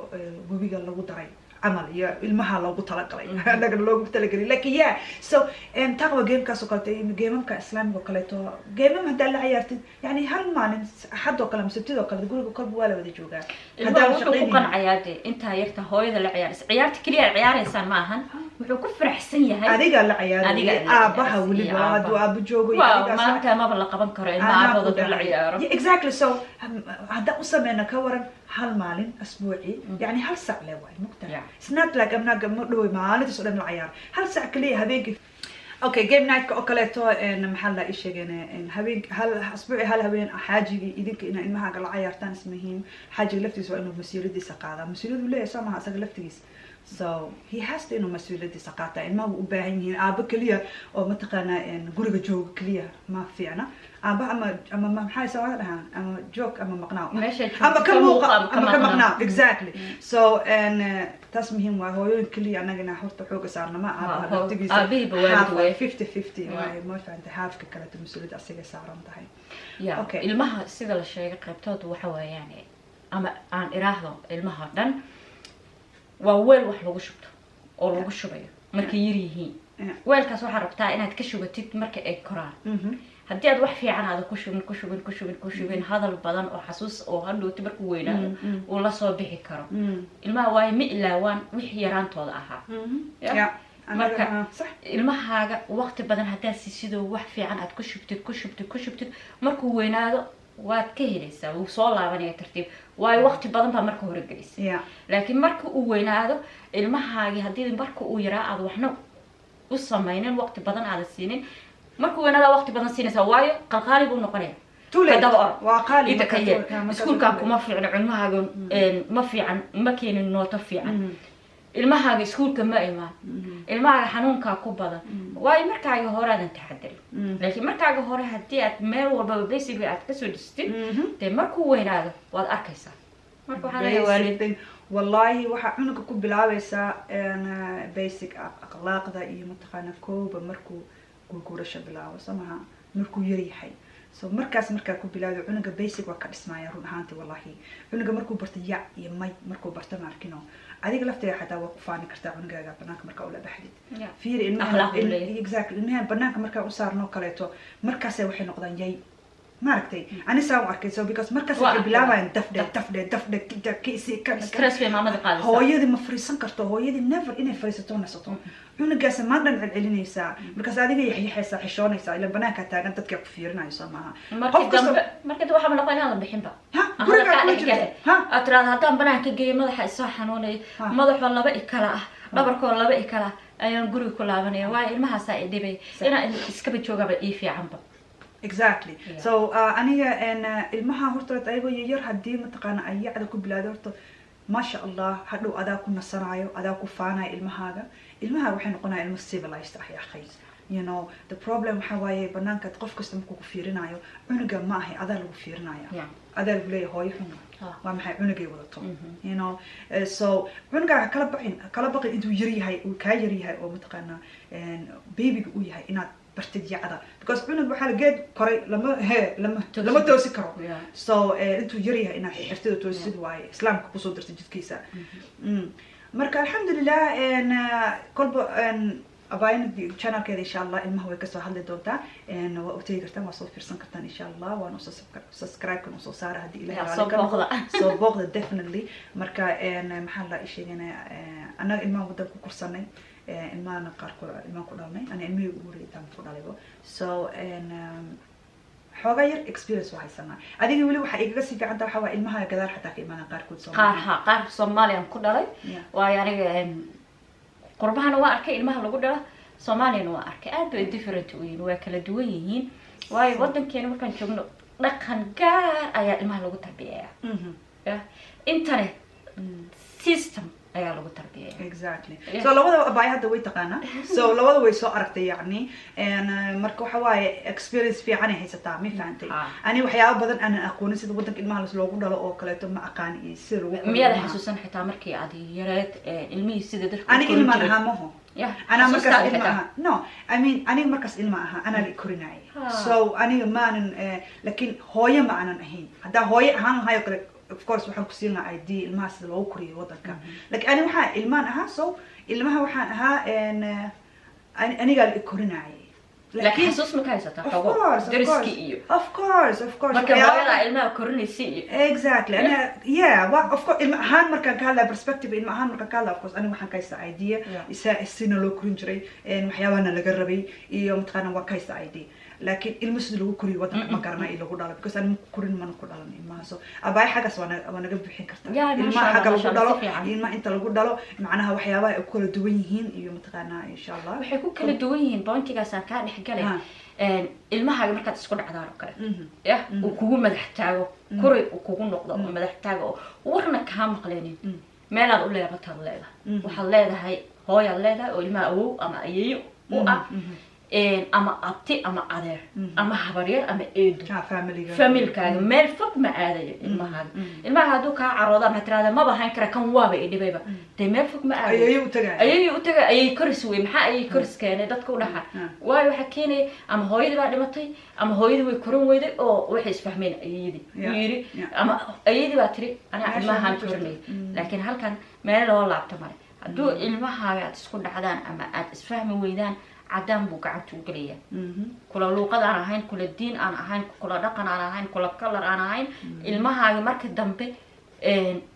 وبيجا لو دراي عمل يا المها لو بطلقلي أنا لو بطلقلي لكن يا so إن تقوى جيم كسوقتي جيم كإسلام وكلته جيم هذا اللي عيارتي يعني هل ما حد وكلام سبتي وكلام تقول بقلب ولا بدي جوجا هذا وحكون عيادي أنت عيرت هاي ذا العيار عيارت كليا عيار إنسان معهن وحكون فرح سنية هاي هذه قال العيار أبها ولد وأبو جوجو ما أنت ما بلق بنكر ما أبغى ضد العيار exactly so هذا أصلا كورن هالمالين أسبوعي يعني هل ساعة لواي مقتنع سنات لك أمنا قمروا معالي تسألون العيار هل ساعة كليه هبيك أوكي جيم نايت كأكلته إن محل إيش جينا إن هبيك هل أسبوعي هل هبين حاجة إذاك إن المها قال عيار تانس مهين حاجة لفتيس وإنه مسيرة دي سقاطة مسيرة ولا سامها سق لفتيس so he has to inuu mas-uuliyadiisa qaataa ilmaha u baahan yihiin aaba keliya oo mataqaanaa guriga jooga keliya ma fiicna aba ama maxay soo dhahaan ama joog ama maqnaaw ama ka muuqa ama ka maqnaaw exactly so taas muhiim waa hooyooyin keliya anagana horta xooga saarnama aba naftigiisa 50-50 waaye ma fahamta halfka kale mas-uuliyad asiga saaran tahay okay ilmaha sida la sheegay qaybtooda waxa weeyaan ama aan iraahdo ilmaha dhan waa weel wax lagu shubto oo lagu shubayo markay yar yihiin weelkaas waxaa rabtaa inaad ka shubatid marka ay koraan haddii aad wax fiican aad ku shubin hadal badan oo xasuus oo hadhowti markuu weynaado uu la soo bixi karo ilmaha waayo ma ilaawaan wixii yaraantooda ahaa marka ilmahaaga waqti badan haddaad sidoo wax fiican aad ku shubtid markuu weynaado waad ka helaysaa wuu soo laabanaya tartiib waayo waqti badan baa marka hore gelisay laakiin marka uu weynaado ilmahaagii haddii marka uu yaraa aad waxna u samaynin waqti badan aad siinin markuu weynaado waqti badan siinaysaa waayo qalqaali buu noqonaya iskuulkaa kuma fiicno cilmahaaga ma fiican ma keenin nooto fiican ilmahaaga iskuulka ma imaan ilmahaaga xanuunkaa ku badan waayo markaaga hore aadan taxadarin laakiin markaaga hore haddii aad meel walbaba basically aad kasoo dhistid dee markuu weynaado waad arkaysaa marka waxaan wallahi waxaa cunuga ku bilaabaysaa basic akhlaaqda iyo mataqaana kooba markuu gurgurasho bilaabo samaha markuu yar yahay so markaas markaa ku bilaado cunuga basic waa ka dhismaya run ahaantii wallahi cunuga markuu barto yac iyo may markuu barto ma arkino adiga lafteeda xataa waa ku faani kartaa cunugaaga banaanka markaa ula baxdid fiiri exactly ilmaha banaanka markaa u saarno kaleeto markaasay waxay noqdaan yay maaragtay ani saa u arkay so because markaas waxay bilaabayaan dafdhe hooyadii ma fariisan karto hooyadii never inay fariisato nasato cunugaas ma dhan celcelinaysaa markaas adiga yaxyaxaysaa xishoonaysaa ila banaanka taagan dadka ku fiirinayo soo maaha marka waxa ma noqon inaan bixinba atraad haddaan banaanka geeyo madaxa isoo xanuunaya madaxoo laba ikala ah dhabarkoo laba ikala ayaan guriga ku laabanaya waayo ilmahaasaa i dhibay inaan iskaba joogaba ii fiicanba exactly so aniga ilmaha horta ayagoo yar haddii mataqaana ay yacda ku bilaado horta maasha allah hadhow adaa ku nasanayo adaa ku faanayo ilmahaaga waxay noqonaya ilmo civilized ah akhay you know the problem waxa waaye banaanka qof kasta markuu ku fiirinayo cunuga ma ahay adaa lagu fiirinaya adaa lagu leeyahay hooyo xun waa maxay cunugay wadato you know so cunuga kala baqin intuu yar yahay uu kaa yar yahay oo mataqaana babyga uu yahay inaad bartid yacda because cunug waxaa la geed koray lama toosi karo so intuu yar yahay inaad xirtida toosid waaye islaamka kusoo dirtay jidkiisa marka alxamdulilah kolba abaayna channelkeeda insha allah ilmaha way kasoo hadli doontaa waa u tegi kartaan waa soo fiirsan kartaan insha allah waana subscribe-kan usoo saara haddii ilahay soo booqda definitely marka maxaa la sheegana annaga ilmaha waddan ku kursanay ilmahana qaarkood ilmaan ku dhalnay ana ilmihii ugu horreeytaan ku dhalaybo so xoogaa yar experience waa haysanaa adiga weli waxaa igaga sii fiicanta waxaa waa ilmaha gadaal xataa ka imaadaan qaarkood qaar Soomaaliyan ku dhalay waayo aniga qurbahana waa arkay ilmaha lagu dhala Soomaaliyana waa arkay aad bay different u yihiin waa kala duwan yihiin waayo waddankeena markaan joogno dhaqan gaar ayaa ilmaha lagu tarbiyeeyaa intane system ayaa lagu tarbiyeeyaa exactly so labada abay hadda way taqaana so labada way soo aragtay yani marka waxa waaye experience fiican ay haysataa ma fahamtay ani waxyaabo badan aan aqoonin sida wadanka ilmaha loogu dhalo oo kaleeto ma aqaan iyo sida lagu miyada xasuusan xitaa markii aad yareed ilmihii sida dadku ani ilma aha maho ana markaas ilma aha no I mean aniga markaas ilma aha ana la korinay so aniga maanan laakiin hooyo ma aanan ahayn hadda hooyo ahaan lahayo kale of course waxaan ku siin lahaa ID ilmaha sida loogu koriyo wadanka laakiin ani waxaan ilmaan ahaa so ilmaha waxaan ahaa aniga la korinay laakiin xasuus ma ka haysataa xogo dariski iyo of course marka hooyada ilmaha korinaysi exactly ana yeah of course ilma ahaan markaan ka hadlaa perspective ilma ahaan markaan ka hadlaa of course aniga waxaan ka haystaa idea sina loo korin jiray waxyaabahana laga rabay iyo mataqaana waa ka haystaa idea laakiin ilma sida lagu koriyo wadanka ma garana iyo lagu dhalo because ani korin mana ku dhalan ilmaha so abaay xagas waa naga bixin kartaa ilmaha xagga lagu dhalo ilmaha inta lagu dhalo macnaha waxyaabaha ay ku kala duwan yihiin iyo mataqaana insha allah waxay ku kala duwan yihiin pointigaas aan ka dhex galay ilmahaaga markaad isku dhacdaan oo kale uu kugu madax taago koray uu kugu noqdo madax taago warna kaa maqleenin meelaad u leedahay taad leedahay waxaad leedahay hooyaad leedahay oo ilmaha awow ama ayeeyo u ah ama abti ama adeer ama habaryar ama eedo familkaaga meel fog ma aadayo ilmaha hadduu kaa carooda ma tiraahdaa maba hayn kara kan waaba idhibayba dee meel fog ma aadayo ayay u taga ayay koris wey maxaa ayay koris keenay dadka u dhaxa waayo waxaa keenaya ama hooyadii baa dhimatay ama hooyadii way koran weyday oo waxay isfahmeen ayadii yiri ama ayadii baa tiri anaa ilmahaan korinay laakiin halkan meel loo laabto male hadduu ilmahaaga aad isku dhacdaan ama aad isfahmi weydaan cadaan buu gacanta u gelaya kula luuqad aan ahayn kula diin aan ahayn kula dhaqan aan ahayn kula kalar aan ahayn ilmahaaga marka dambe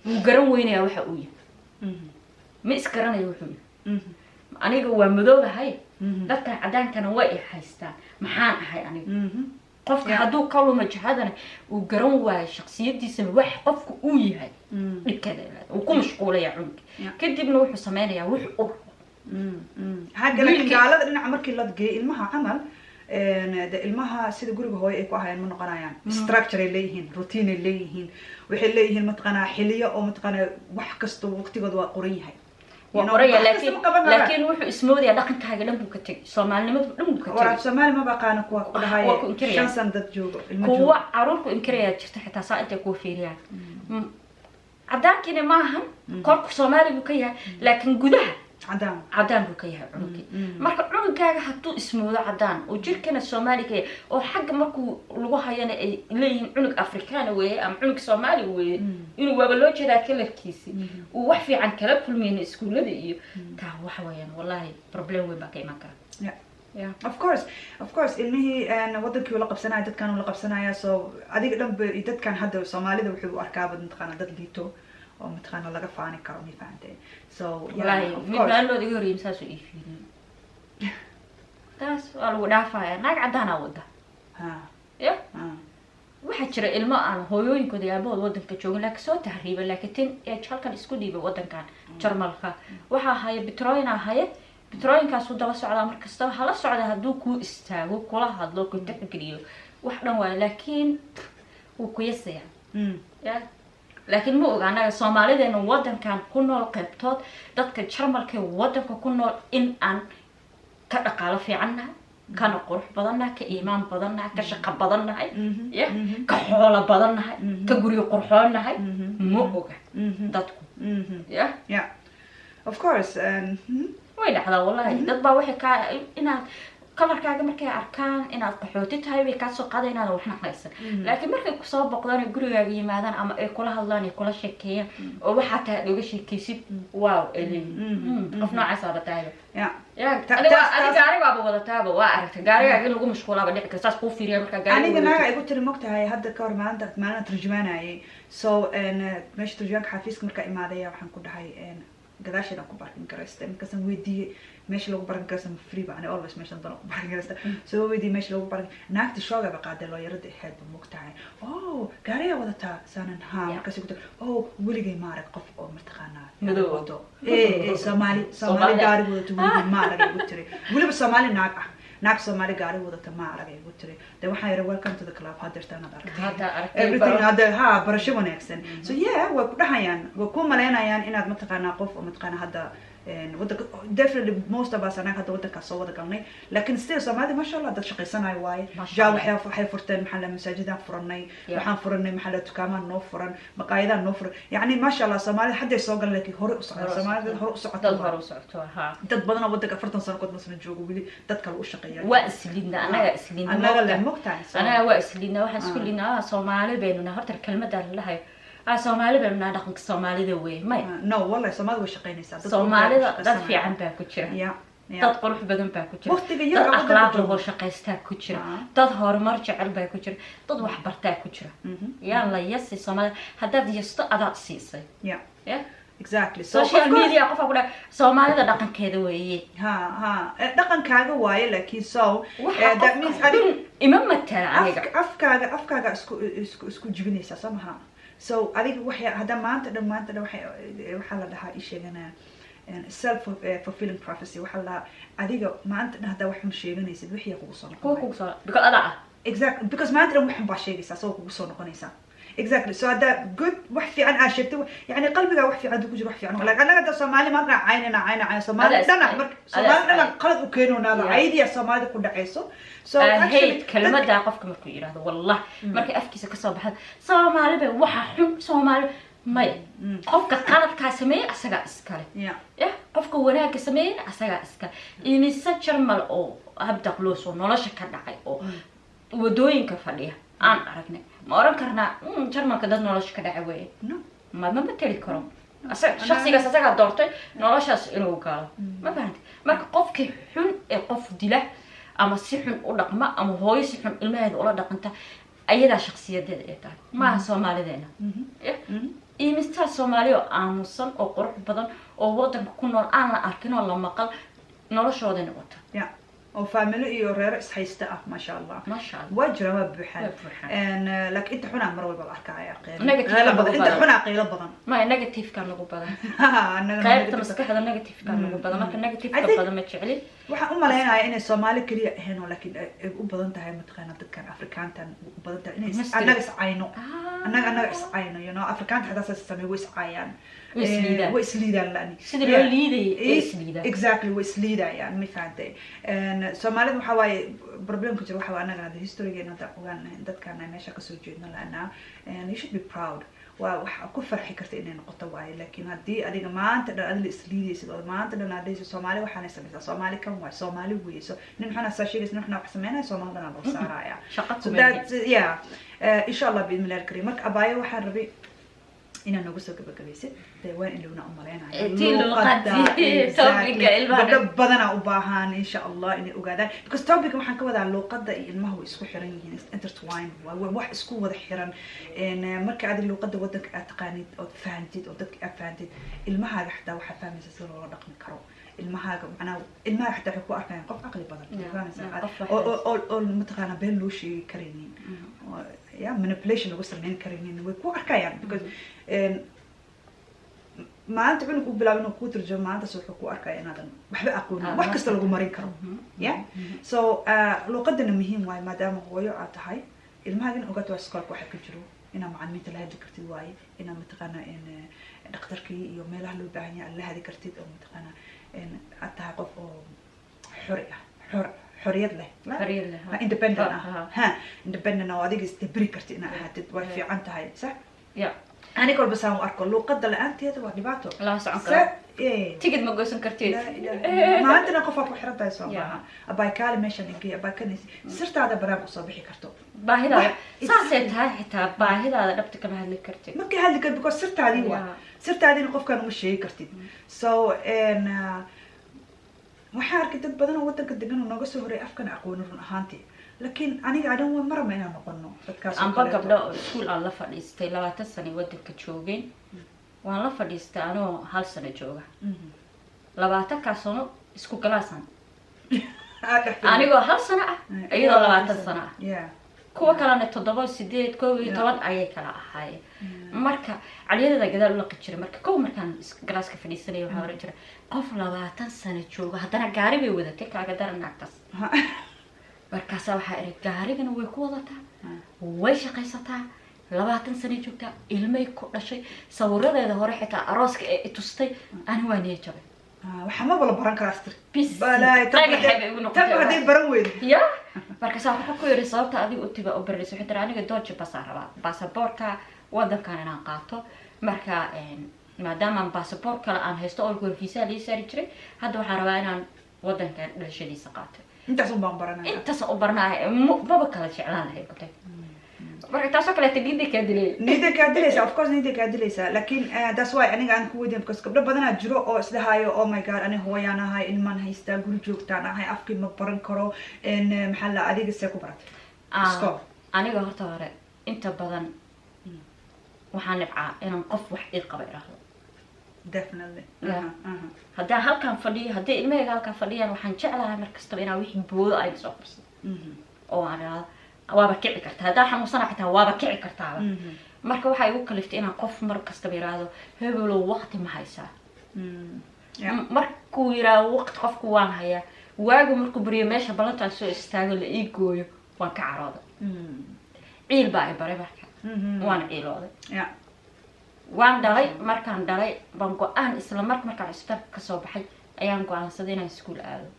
wuu garan weynaya waxa uu yahay ma isgaranayo wuxuu yahay aniga waa madoobahay dadkan cadaankana way i haystaan maxaan ahay aniga qofka hadduu ka luma jihadana uu garan waayo shakhsiyadiisa wax qofku uu yahay dhibkeeda uu ku mashquulaya cunug kadibna wuxuu sameynayaa wuxuu حاجة لكن قالت إن عمرك لا تجي إلمها عمل إلمها سيد جروب هواي إكو هاي من قناعان structure الليهين روتين الليهين وحليهين متقنع حلية أو متقنع وحكستو وقت قدوا قريها وقرية لكن وح اسمه ذي لكن كهجة لم بكتج سومالي ما بكتج ورا سومالي ما بقى أنا كوا هاي شانس عند جوجو هو عروض إمكانيات حتى ساعة تكون فيريان عدان كنا معهم كل سومالي بكيها لكن جودها عدان بكيها عنقي marka cununkaaga haduu ismoodo cadaan oo jirkana Soomaaliga oo xaq markuu lagu hayana ay leeyihiin cunug Afrikaan weey ama cunug Soomaali weey inuu waba loo jeedaa kalarkiisi oo wax fiican kala kulmeen iskuulada iyo taa wax weeyaan wallahi problem weyn baa ka iman kara yeah of course ilmihi aan wadankii wala qabsanay dadkan wala qabsanaya soo adiga dhanba dadkan hadda Soomaalida wuxuu u arkaa badan taqaan dad liito oo mataqaana laga faani karo mi fahanteen so yeah midaan loo digo riim saaso iifiin taas waa lagu dhaafaya naag cadaan ah wada waxa jira ilmo aan hooyooyinkooda aabahood wadanka joogan laakiin soo tahriiba laakiin ee halkan isku dhiibay wadankan Jarmalka waxa haya Bitrooyinkaas uu daba socdaa markasta hala socda haduu ku istaago kula hadlo ku tixgeliyo wax dhan waa laakiin uu ku yasaya laakiin ma ogaanaga Soomaalideena wadankan ku nool qaybtood dadka Jarmalka wadanka ku nool in aan ka dhaqaale fiicanna kana qurux badanna ka iimaan badanna ka shaqo badanna ka xoolo badanna ka guriga qurxoonnahay ma oga dadku yeah of course way dhacdaa wallahi dad baa waxay ka inaad kalarkaaga markay arkaan inaad qaxooti tahay way ka soo qaadaynaad wax naqaysan laakiin markay ku soo boqdaan gurigaaga yimaadaan ama ay kula hadlaan ay kula sheekeeyaan oo waxa taa uga sheekaysid wow qof noocaas ah bataayo gaariga wadataaba waa aragtay gaarigaaga lagu mashquulaba dhici karta saas ku fiiriyo marka gaariga aniga naaga igu tiri mogtahay hadda ka hor maalin tarjumaanayay so meesha tarjumaanka xafiiska marka imaadaya waxaan ku dhahay gadaasheeda ku barkin karaysta markaasaan weydiiyey meesha lagu barkin karaysta free baan always meesha doon ku barkin karaysta soo weydiiyey meesha lagu barkin naagta shooga ba qaaday loo yarada ahayd mogtahay oo gaariga wadata saanan markaas ku oo weligay ma arag qof oo martaqaanaa madowdo Soomaali gaari wadato weligay ma arag ugu tiri weliba Soomaali naag Soomaali gaari wadata ma arag ugu tiri de waxaan yiri welcome to the club hadirtaan aragtay everything hada barasho wanaagsan so yeah way ku dhahayaan way ku maleynayaan inaad mataqaanaa qof oo mataqaanaa hada definitely most of us anaga hada wadanka soo wada galnay laakiin still Soomaali ma sha Allah dad shaqaysanay waay jaa waxay furteen maxalla masaajidaan furanay waxaan furanay maxalla tukaamaan noo furan maqaayadaan noo furan yani ma sha Allah Soomaali hadda soo galay laakiin hore u socdo Soomaali hore u socoto dad badan oo wadanka 40 sano qod masna joogo wili dad kale u shaqeeyay waa isliidna anaga la mogtahay anaga waa isliidna waxaan isku liidnaa Soomaali beenuna horta kelmadda lahayo Soomaali beenuna dhaqanka Soomaalida way may no wallahi Soomaali way shaqeynaysaa Soomaalida dad fiican baa ku jira dad qurux badan baa ku jira dad akhlaaq leh oo shaqaysta ku jira dad horumar jecel baa ku jira dad wax bartaa ku jira yaa la yasi Soomaali haddaad yasto adaad siisay exactly social media qof ku dhahay Soomaalida dhaqankeeda weeye dhaqankaaga waaye laakiin so that means imamata aniga afkaaga isku jibinaysa somehow so adiga waxa hada maanta waxa la dhahaa isheegana self fulfilling prophecy waxa la adiga maanta hada wax sheeganaysid wixii kugu soo noqon because ada exactly because maanta waxan baa sheegaysaa soo kugu soo noqonaysa exactly so هذا good wax fiican aa sheegtay yani qalbiga wax fiican ku jiro wax fiican walaal anaga da Soomaali ma caynina Soomaali dhanac Soomaali dhanac qalad u keenona caaydiya Soomaali ku dhacayso so actually kalmada qofka markuu yiraahdo wallah markay afkiisa ka soo baxdo Soomaali bay waxa xun Soomaali may qofka qaladka sameeyay asaga iskale qofka wanaagga sameeyay asaga iskale inisa jarmal oo habdaq loo soo nolosha ka dhacay oo wadooyinka fadhiya aan aragnay ma oran karnaa jarmalka dad nolosha ka dhacay way ma tiri karo shakhsigaas asaga doortay noloshaas inuu galo ma fahanti marka qofka xun ee qof dila ama si xun u dhaqma ama hooyo si xun ilmaheeda ula dhaqanta ayada shakhsiyadeeda ay tahay ma Soomaalideena imista Soomaaliyo aamusan oo qurux badan oo wadanka ku nool aan la arkin oo la maqal noloshoodana wata oo family iyo reer ishaysta ah ma sha Allah wajra ma buuxan laakiin inta xuna mar walba arkaya qeyl badan inta xuna qeyl badan ma negative kan lagu badan qaybta maskaxda negative kan lagu badan marka negative ka badan ma jecli waxa u maleynaya inay Soomaali kaliya ahayn oo laakiin ay u badan tahay mataqaana dadkan Afrikaantan u badan tahay inay anaga iscayno anaga iscayno you know Afrikaanta hada sameey way iscaayaan وإسليدان لأني سيد لو ليدي إسليدان exactly وإسليدان يعني ما فهمتي سومالي محاوي بروبلم كتير وحاول أنا هذا history جينا ده كان ماشي كسوجينا لأنه and you should be proud وأكون فرحي كرت إني نقطة واي لكن هدي أديك ما أنت أدري إسليدي سيد ما أنت أنا أدري سومالي وحنا سمينا سومالي كم واي سومالي ويسو نحن ساشيلس نحن وحسمينا سومالي أنا بصراحة شقت يا إن شاء الله بإذن الله الكريم مرك أبايا وحربي إن أنا قصة قبل وين اللي هنا أمرين تيلو قدي توبيك البعض بدنا أباهان إن شاء الله إني أقعد because توبيك ما حنكوا على اللغة ده ما هو إسكو حرين intertwined وواحد إسكو وده حرين إن مركز عاد اللغة ده ودك أتقانيد أو فهمتيد أو دك أفهمتيد المها حتى واحد فاهم يسير ولا رقم كرو المها أنا المها حتى يحكوا أفهم قف عقلي بدل أو متقنا بين لوشي كرينين يا manipulation لو وصل من كريمين ويكون أركيان because ما أنت بينك وبلا بينك وترجم ما أنت سوف يكون أركيان هذا بحب أقول وحكست لو مرين كرو يا so لو قدنا مهم واي ما دام هو يعطى هاي المهاجن أوقات واسكار واحد كجرو إنا مع الميت اللي هذي كرتي واي إنا متقنا إن دكتور كي يوم له له بعيني اللي هذي كرتي أو متقنا إن التعقف أو حرية له حرية له independent ها independent أو هذيك استبري كرتي أنا هاد توفي عنتها هاي صح يا أنا كل بس أنا أركض لو قدر لأنت هذا واحد بعته لا صعب تيجي ما قوسن كرتي ما عندنا قفة وحرة ده يسوى أباي كلام ماشي نجي أباي كنيس صرت هذا برام صباحي كرتو باهدا صارت هاي حتى باهدا ربطك مع هالكرتي ما كي هالك بكون صرت هذه نقف كانوا مش شيء كرتي so إن waxaan arkay dad badan oo wadanka degan oo naga soo horay afkan aqoon run ahaantii laakiin aniga adan waan marma inaan noqono dadkaas aan gabdho school aan la fadhiistay 20 sano wadanka joogeen waan la fadhiistay anoo hal sano jooga 20 ka sano isku galaasan anigoo hal sano ah iyadoo 20 sano ah kuwa kalena 7 8 11 ayay kala ahaayeen marka caliyada gadaal la qijiray marka kow markaan galaaska fadhiisanay waxa hore jiray qof 20 sano jooga hadana gaari bay wadatay kaaga daran naagtaas markaas waxa ay gaarigana way ku wadataa way shaqaysataa 20 sano joogta ilmay ku dhashay sawiradeeda hore xitaa arooska ay tustay ani waa neejabay waxa ma bala baran karaa astir balay tabaday baran weyd ya markaas waxa ku yiri sababta adiga u tiba u barayso xidra aniga dooje basaaraba baasaboorka wadankan inaan qaato marka maadaama baasaboor kale aan haysto oo goor visa la saari jiray hadda waxaan rabaa inaan wadankan dhalashadiisa qaato intaas u baranaa maba kala jeclaan lahayd kutay marka taasoo kale niida ka dilaysa of course niida ka dilaysa laakiin that's why aniga aan ku weydiin because gabdho badan aad jiro oo isdhahayo oh my god aniga hooyaan ahay ilmaan haystaa guri joogtaan ahay afkii ma baran karo in maxaa la adiga see ku baratay aniga horta hore inta badan waxaan nibcaa inaan qof wax ii qaba iraahdo definitely hadda halkan fadhiyo hadda ilmahayga halkan fadhiyaan waxaan jeclahay markasta inaan wixii boodo ay soo qabsado oo aan waaba kici kartaa hadda xanuunsana xitaa waaba kici kartaa marka waxa igu kaliftay inaan qof markasta yiraahdo hebelo waqti ma haysaa markuu yiraahdo waqti qofku waan hayaa waagu markuu bariyo meesha balanta soo istaago la ii gooyo waan ka carooda ciil baa ay baray marka waana ciilooday ya waan dhalay markaan dhalay baan go-aan isla markaan isbitaalka kasoo baxay ayaan go-aansaday inaan iskuul aado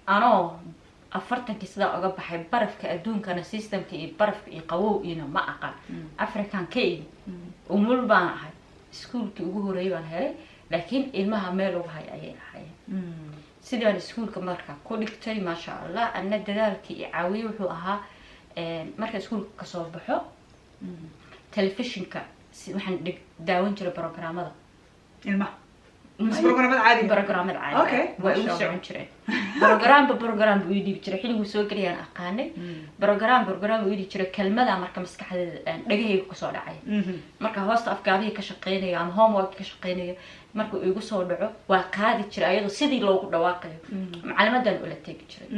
anoo 40 sidaa uga baxay barafka adduunkana systemka iyo barafka iyo qawow iyona ma aqaan african keydi umul baan ahay iskuulkii ugu horeeyay baan helay laakiin ilmaha meel uga hay ayay ahaayeen sidii aan iskuulka markaa ku dhigtay maasha allah anna dadaalkii iyo caawiye wuxuu ahaa marka iskuulka kasoo baxo telefishinka waxaan daawan jiray programmada ilmaha برنامج عادي برنامج عادي اوكي ويوسعون جري برنامج بuu idhiib jiray xilligu soo galiyaan aqaanay برنامج uu idhiib jiray kelmada marka maskaxda dhagahayga ku soo dhacay marka hoosta afgaabihii ka shaqeynaya ama homework ka shaqeynaya marka uu igu soo dhaco waa qaadi jiray ayadoo sidii loogu dhawaaqayo macluumaadaan ula tagi jiray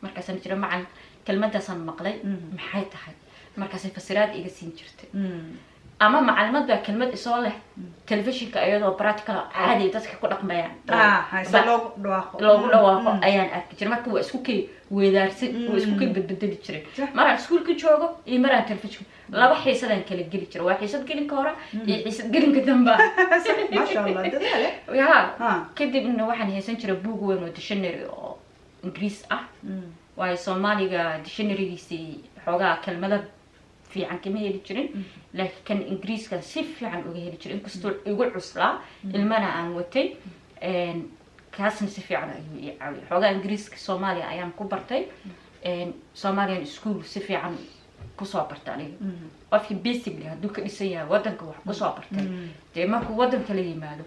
markaas aan jiray macaan kelmadaasan maqlay maxay tahay markaas fasiraad iga siin jirtay ama macluumaad baa kelmad isoo leh telefishinka ayadoo practical caadi dadka ku dhaqmayaan haysa loogu dhawaaqo ayaan arki jiray marka waa isku kay weedaarsi waa isku kay bedbedeli jiray maraan iskuulka joogo iyo maraan telefishinka laba xiisadaan kala geli jiray waa xiisad gelinka hore iyo xiisad gelinka dambe ma sha Allah dadaal ya kadibna waxaan haysan jiray buug weyn oo dictionary oo Ingiriis ah waa Soomaaliga dictionary-giisi xogaa kelmada fiican kama heli jirin laakiin kan Ingiriiska si fiican uga heli jirin inkastoo igu cuslaa ilmana aan watay kaasna si fiican ayuu ii caawiyay xogaa Ingiriiska Soomaaliya ayaan ku bartay Somalian school si fiican ku soo bartay aniga qofkii basically hadduu ka dhisan yahay wadanka wax ku soo bartay dee markuu wadanka la yimaado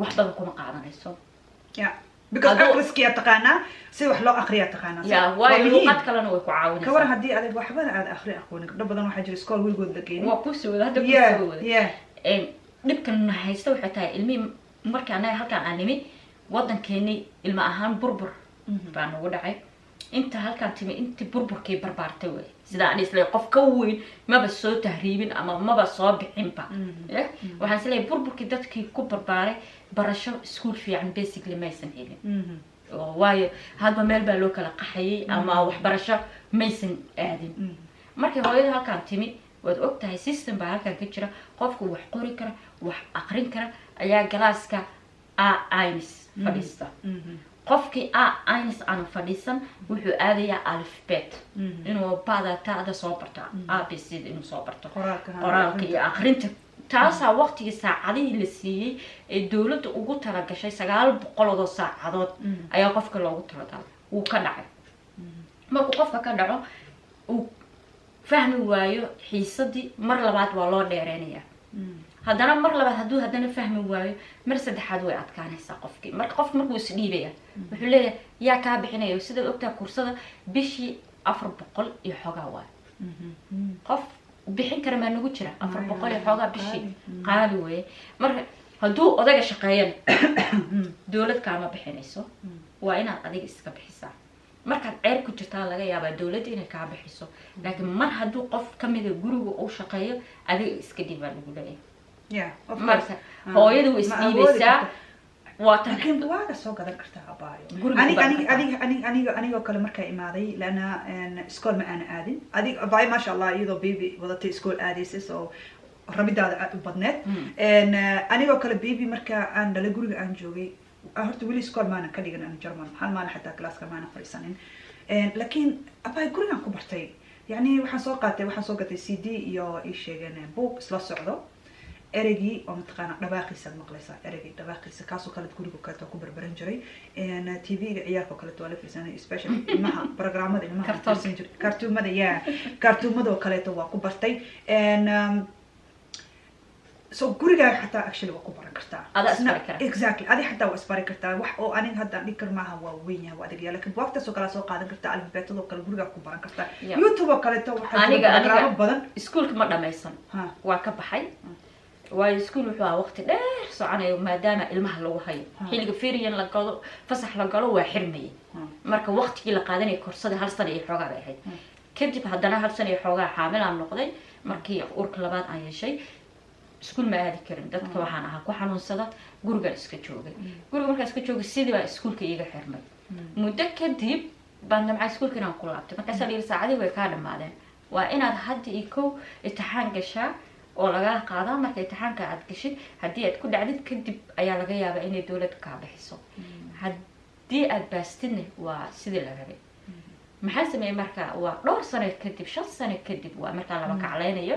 wax badan kuma qaadanayso because aqriskiya taqaana si wax loo aqriya taqaana ya waa luqad kalena way ku caawinaysaa kawar hadii aad waxbana aad aqri aqoon gabdho badan waxa jira school wilgood la geeyay waa ku soo wada hadda ku soo wada dhibkan haysta waxay tahay ilmi marka anaga halkaan aan nimi wadankeeni ilma ahaan burbur baan ugu dhacay inta halkaan timi inta burburkii barbaartay way sida aan isla qof ka weyn maba soo tahriibin ama maba soo bixinba waxaan isleeyahay burburkii dadkii ku barbaaray barasho school fiican basically maysan helin waayo hadba meel baa loo kala qaxayay ama waxbarasho maysan aadin markii hooyada halkaan timi waad ogtahay system baa halkaan ka jira qofku wax qori kara wax aqrin kara ayaa galaaska AINS fadhiista qofkii AINS aan fadhiisan wuxuu aadayaa alphabet inuu baada taada soo barto ABC inuu soo barto qoraalka iyo aqrinta taasaa waqtigii saacadihii la siiyay ee dawladda ugu tala gashay 900 saacadood ayaa qofka loogu talagalay uu ka dhacay markuu qofka ka dhaco uu fahmi waayo xiisadii mar labaad waa loo dheereenaya haddana mar labaad hadduu haddana fahmi waayo mar saddexaad way adkaanaysaa qofkii marka qofka markuu is dhiibaya wuxuu leeyahay yaa kaa bixinayo sida ogtaa kursada bishii 400 iyo xogaa waay qof bixin kara ma nagu jira 400 iyo xogaa bishii qaali weeye marka hadduu odaga shaqeeyana dawlad kaama bixinayso waa inaad adiga iska bixisaa markaad ceer ku jirtaa laga yaabaa dawladda inay kaa bixiso laakiin mar hadduu qof kamida guriga uu shaqeeyo adiga iska dhibaa lagu leeyahay marka hooyada way isdhiibaysaa laakiin buugaagga soo gadan kartaa abaayo aniga kale markaa imaaday lana iskool ma aana aadin adiga abaayo maasha allah iyadoo baby wadatay iskool aadaysa soo rabidaada aad u badneed anigoo kale baby markaa aan dhalay guriga aan joogay horta weli iskool maana ka dhigan aan German hal maana xataa classka maana fariisanin laakiin abaayo gurigaan ku bartay yani waxaan soo gatay CD iyo ii sheegeen book isla socdo eregi oo mataqaana dhawaaqiisa maqlaysa eregi dhawaaqiisa kaasoo kale guriga kale ku barbaran jiray TV-ga ciyaarka kale waa la fiirsanay especially ilmaha programmada ilmaha kartuumada kale waa ku bartay so guriga xataa actually waa ku baran kartaa exactly adi xataa waa isbari kartaa wax oo aniga hadda dhikar maaha waa weyn yahay waa adiga laakiin waqtigaas oo kale soo qaadan kartaa alifbeetado kale guriga ku baran kartaa YouTube oo kale waxaa aniga badan iskuulka ma dhamaysan waa ka baxay waayo iskuul wuxuu ahaa waqti dheer soconayo maadaama ilmaha lagu hayo xilliga feriyan la galo fasax la galo waa xirmayay marka waqtigii la qaadanay koorsada hal sano iyo xoogaa bay ahayd kadib haddana hal sano iyo xoogaa xaamil aan noqday markii urka labaad aan yeeshay iskuul ma aadi karin dadka waxaan ahaa ku xanuunsada gurigaan iska joogay guriga markaan iska joogay sidii baa iskuulka iiga xirmay muddo kadib baan damcay iskuulka inaan ku laabtay markaasaa la yidhi saacadii way kaa dhammaadeen waa inaad hadda iyo kow imtixaan gashaa oo lagaa qaadaa. marka imtixaanka aad gashid haddii aad ku dhacdid kadib ayaa laga yaabaa inay dowladda kaa bixiso. haddii aad baastidna waa sidii la rabay. maxaa sameeyey marka waa dhowr sano kadib 5 sano kadib waa markaa laba kaclaynayo.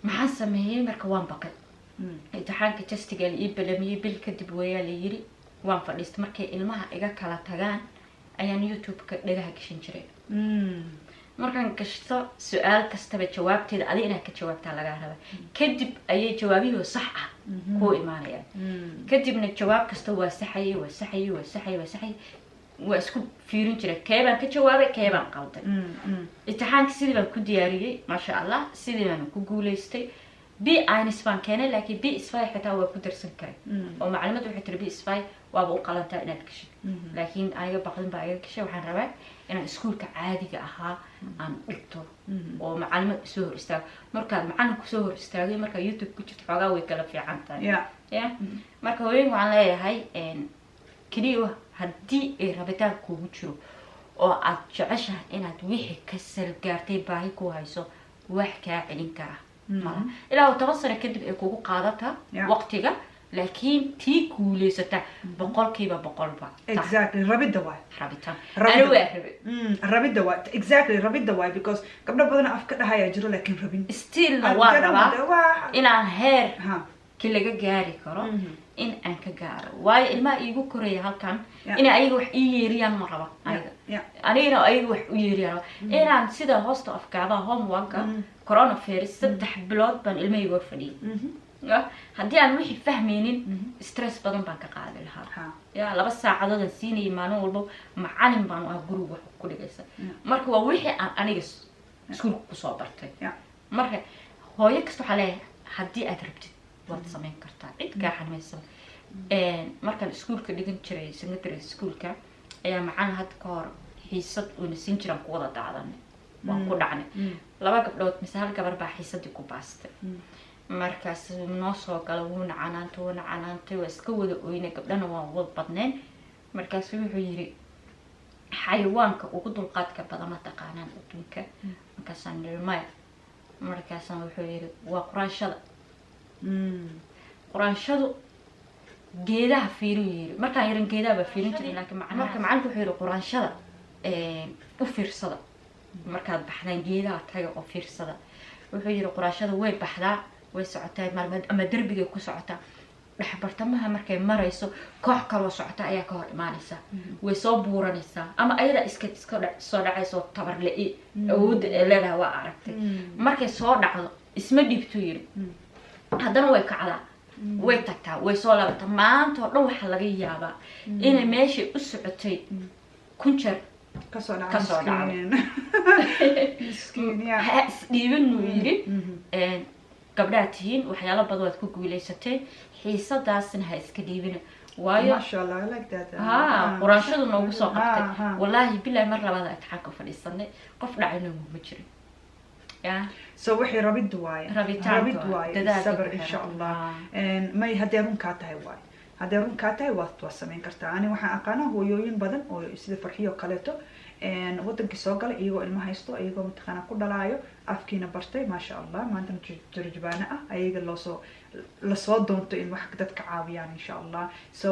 maxaa sameeyey marka waan baqay. imtixaanka testiga la ii balamiyey bil kadib weeyaa la yiri. waan fadhiistay markay ilmaha iga kala tagaan ayaan youtube-ka dhagaha gashan jiray. markaan gashto su-aal kastaba jawaabteeda adi inaad ka jawaabtaa lagaa raba. kadib ayay jawaabihii sax ah kuu imaanayaan. kadibna jawaab kasta waa saxayay waa isku fiirin jiray keebaan ka jawaabay keebaan qalday. imtixaanka sidii baan ku diyaariyey maasha allah, sidii baan ku guulaystay. B-INS baan keenay laakiin B-SPY xitaa waa ku darsan karay. oo macluumaad waxay tiri B-SPY waaba u qalantaa inaad gashid. laakiin aniga baqdin baa iga gashay. waxaan rabaa inaan iskuulka caadiga ahaa aan dhigto oo macluumaad soo hor istaago. markaad macalinku soo hor istaagay markaa youtube ku jirto xoogaa way kala fiican tahay. marka hooyooyin waxaan leeyahay keliya haddii ay rabitaan kugu jiro oo aad jeceshahay inaad wixii ka salgaartay baahi ku hayso wax kaa celin kara mala. ilaa 10 sano kadib ay kugu qaadata waqtiga laakiin tii guuleysata 100% exactly rabida waay rabitaan rabida waay exactly rabida waay because gabdho badan afka dhahaya jiro laakiin rabin still waa rabaa inaan heer ki laga gaari karo in aan ka gaaro. waayo ilmaha iigu koraya halkan in ayaga wax ii yeeriyaan ma raba anigana ayaga wax u yeeriyaan inaan sida hoosta afkaada homework coronavirus 3 bilood baan ilmahayga hor fadhiyay. haddii aan wixii fahmaynin stress badan baan ka qaadi lahaa. 2 saacadood aan siinayay maalin walba macalin baan ah guriga wax ku dhigaysa. marka waa wixii aan aniga iskuulka ku soo bartay. marka hooyo kasta waxa leeyahay haddii aad rabtid waad samayn kartaa cid kaa xamaysan. markaan iskuulka dhigan jiray secondary schoolka ayaa macalin had ka hor xiisad uu siin jiray ku wada daadanay. waan ku dhacnay 2 gabdhood mise 1 gabar baa xiisadii ku baastay. markaas noo soo gala wuuna canaantay waa iska wada ooynay gabdhana waan wada badnayn. markaas wuxuu yiri xayawaanka ugu dulqaadka badan ma taqaanaan adduunka. markaasaan niri maya. markaasaan wuxuu yiri waa quraanshada. quraanshadu geedaha fiirin yiri. markaan yaran geedaha ba fiirin jiray laakiin macalinku wuxuu yiri quraanshada u fiirsada markaad baxdaan geedaha taga oo fiirsada. wuxuu yiri quraanshada way baxdaa way socotaa maalmood ama darbiga ku socotaa. dhaxbartamaha markay marayso koox kale socota ayaa ka hor imaanaysa way soo buuranaysaa ama ayada iska soo dhacayso tabar leey awood leedahay waa aragtay. markay soo dhacdo isma dhibto yiri haddana way kacdaa way tagtaa way soo laabataa. maanta oo dhan waxa laga yaabaa inay meesha u socotay kunjar ka soo dhacday. dhiibin yiri gabdhaha tihiin waxyaalo badan waad ku guuleysatay xiisadaasna ha iska dhiibina. waayo masha Allah I like that. quraanshadu noogu soo qabtay wallahi billahi mar labaad imtixaanka fadhiisanay qof dhacayna ma jirin. so wixii rabid waay sabr insha Allah. may haddii run kaa tahay waay haddii run kaa tahay waad samayn kartaa. ani waxaan aqaanaa hooyooyin badan oo sida farxiyo kaleeto wadankii soo galay iyagoo ilmo haysto iyagoo mataqaana ku dhalaayo afkiina bartay maasha Allah maantana turjubaana ah ayaga lasoo doonto in wax dadka caawiyaan insha Allah. so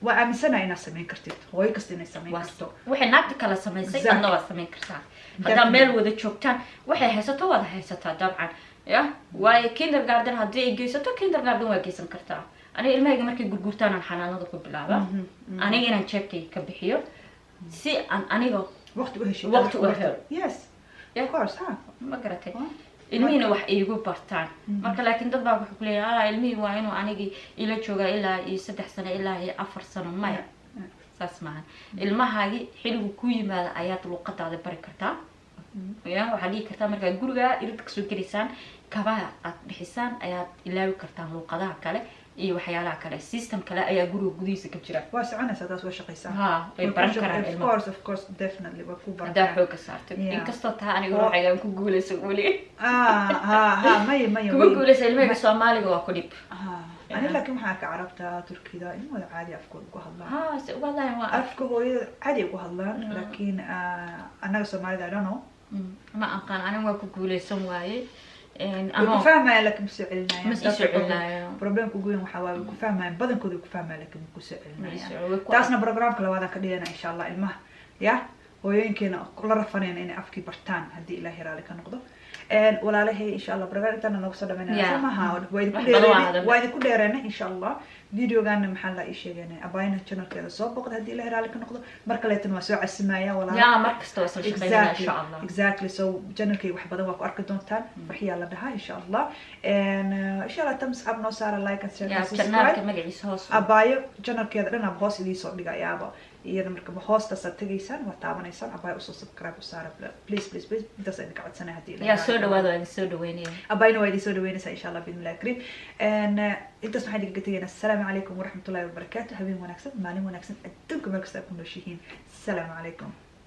waa aaminsanahay inaad samayn kartid hooyo kasta inay samayn karto waxay naagta kala samaysay adna waa samayn kartaa. haddaa meel wada joogtaan waxay haysato waad haysataa dabcan waayo kindergarten haddii ay geysato kindergarten waa geysan kartaa. aniga ilmahayga markay gurgurtaan aan xanaanada ku bilaaba aniga inaan jeebkay ka bixiyo si aan aniga waqti u hesho yes of course ma garatay ilmihina wax iigu bartaan. marka laakiin dad baa wuxuu ku leeyahay ilmihii waa inuu anigii ila joogaa ilaa 3 sano ilaa 4 sano maya saas maahan. ilmahaagi xiligu ku yimaada ayaad luqadaada bari kartaa. waxaad dhihi kartaa markaa guriga irid ka soo gelaysaan kabaha aad bixisaan ayaad ilaawi kartaan luqadaha kale iyo waxyaalaha kale system kale ayaa guriga gudihiisa ka jira. waa soconaysaa taas waa shaqaysaa. way baran karaan ilmaha of course definitely waa ku baran. hadaa xooga saartay inkastoo taa aniga waxaygaan ku guulaysan weli may ku guulaysan ilmaha Soomaaliga waa ku dhib. ani laakiin waxaan ka carabtaa Turkida in wada caadi afkooda ku hadlaan. wallahi waa afka hooyada caadi ku hadlaan laakiin anaga Soomaalida I don't know ma aqaan aniga waa ku guuleysan waaye ku fahmaya laakiin kusoo celinaya mas isoo celinaayo problemka ugu weyn waxaa waaye ku fahmaya badankooda ku fahmaya laakiin kusoo celinaya taasna programka labaadaan ka dhigana insha allah ilmaha ya hooyooyinkeena la rafanayna inay afkii bartaan haddii ilaahay raali ka noqdo walaalahay insha allah program intaana noogu soo dhamaynaya maha waa idinku dheereena insha allah videogaana maxaa la ii sheegana abayna channelkeeda soo boqda haddii ilaahay raali ka noqdo mar kaleetana waa soo casimaya walaalaha mar kasta waa soo shaqeynaya insha allah exactly so channelkay wax badan waa ku arki doontaan waxyaa la dhahaa insha allah insha allah thumbs up noo saara like and share and subscribe magaciisa hoos abayo channelkeeda dhan aan hoos idii soo dhigayaaba iyada marka hoostaas aad tegaysaan waa taabanaysaan abayo usoo subscribe u saara please please please intaas idinka codsanaya haddii yaa soo dhawaada waa idin soo dhaweynaya abayna waa idin soo dhaweynaysaa insha allah bismillahi karim intaas waxaan idinka tegaynaa assalaamu calaykum waraxmatullahi wabarakaatu habeen wanaagsan maalin wanaagsan adduunka meel kasta aad ku nooshihiin assalaamu calaykum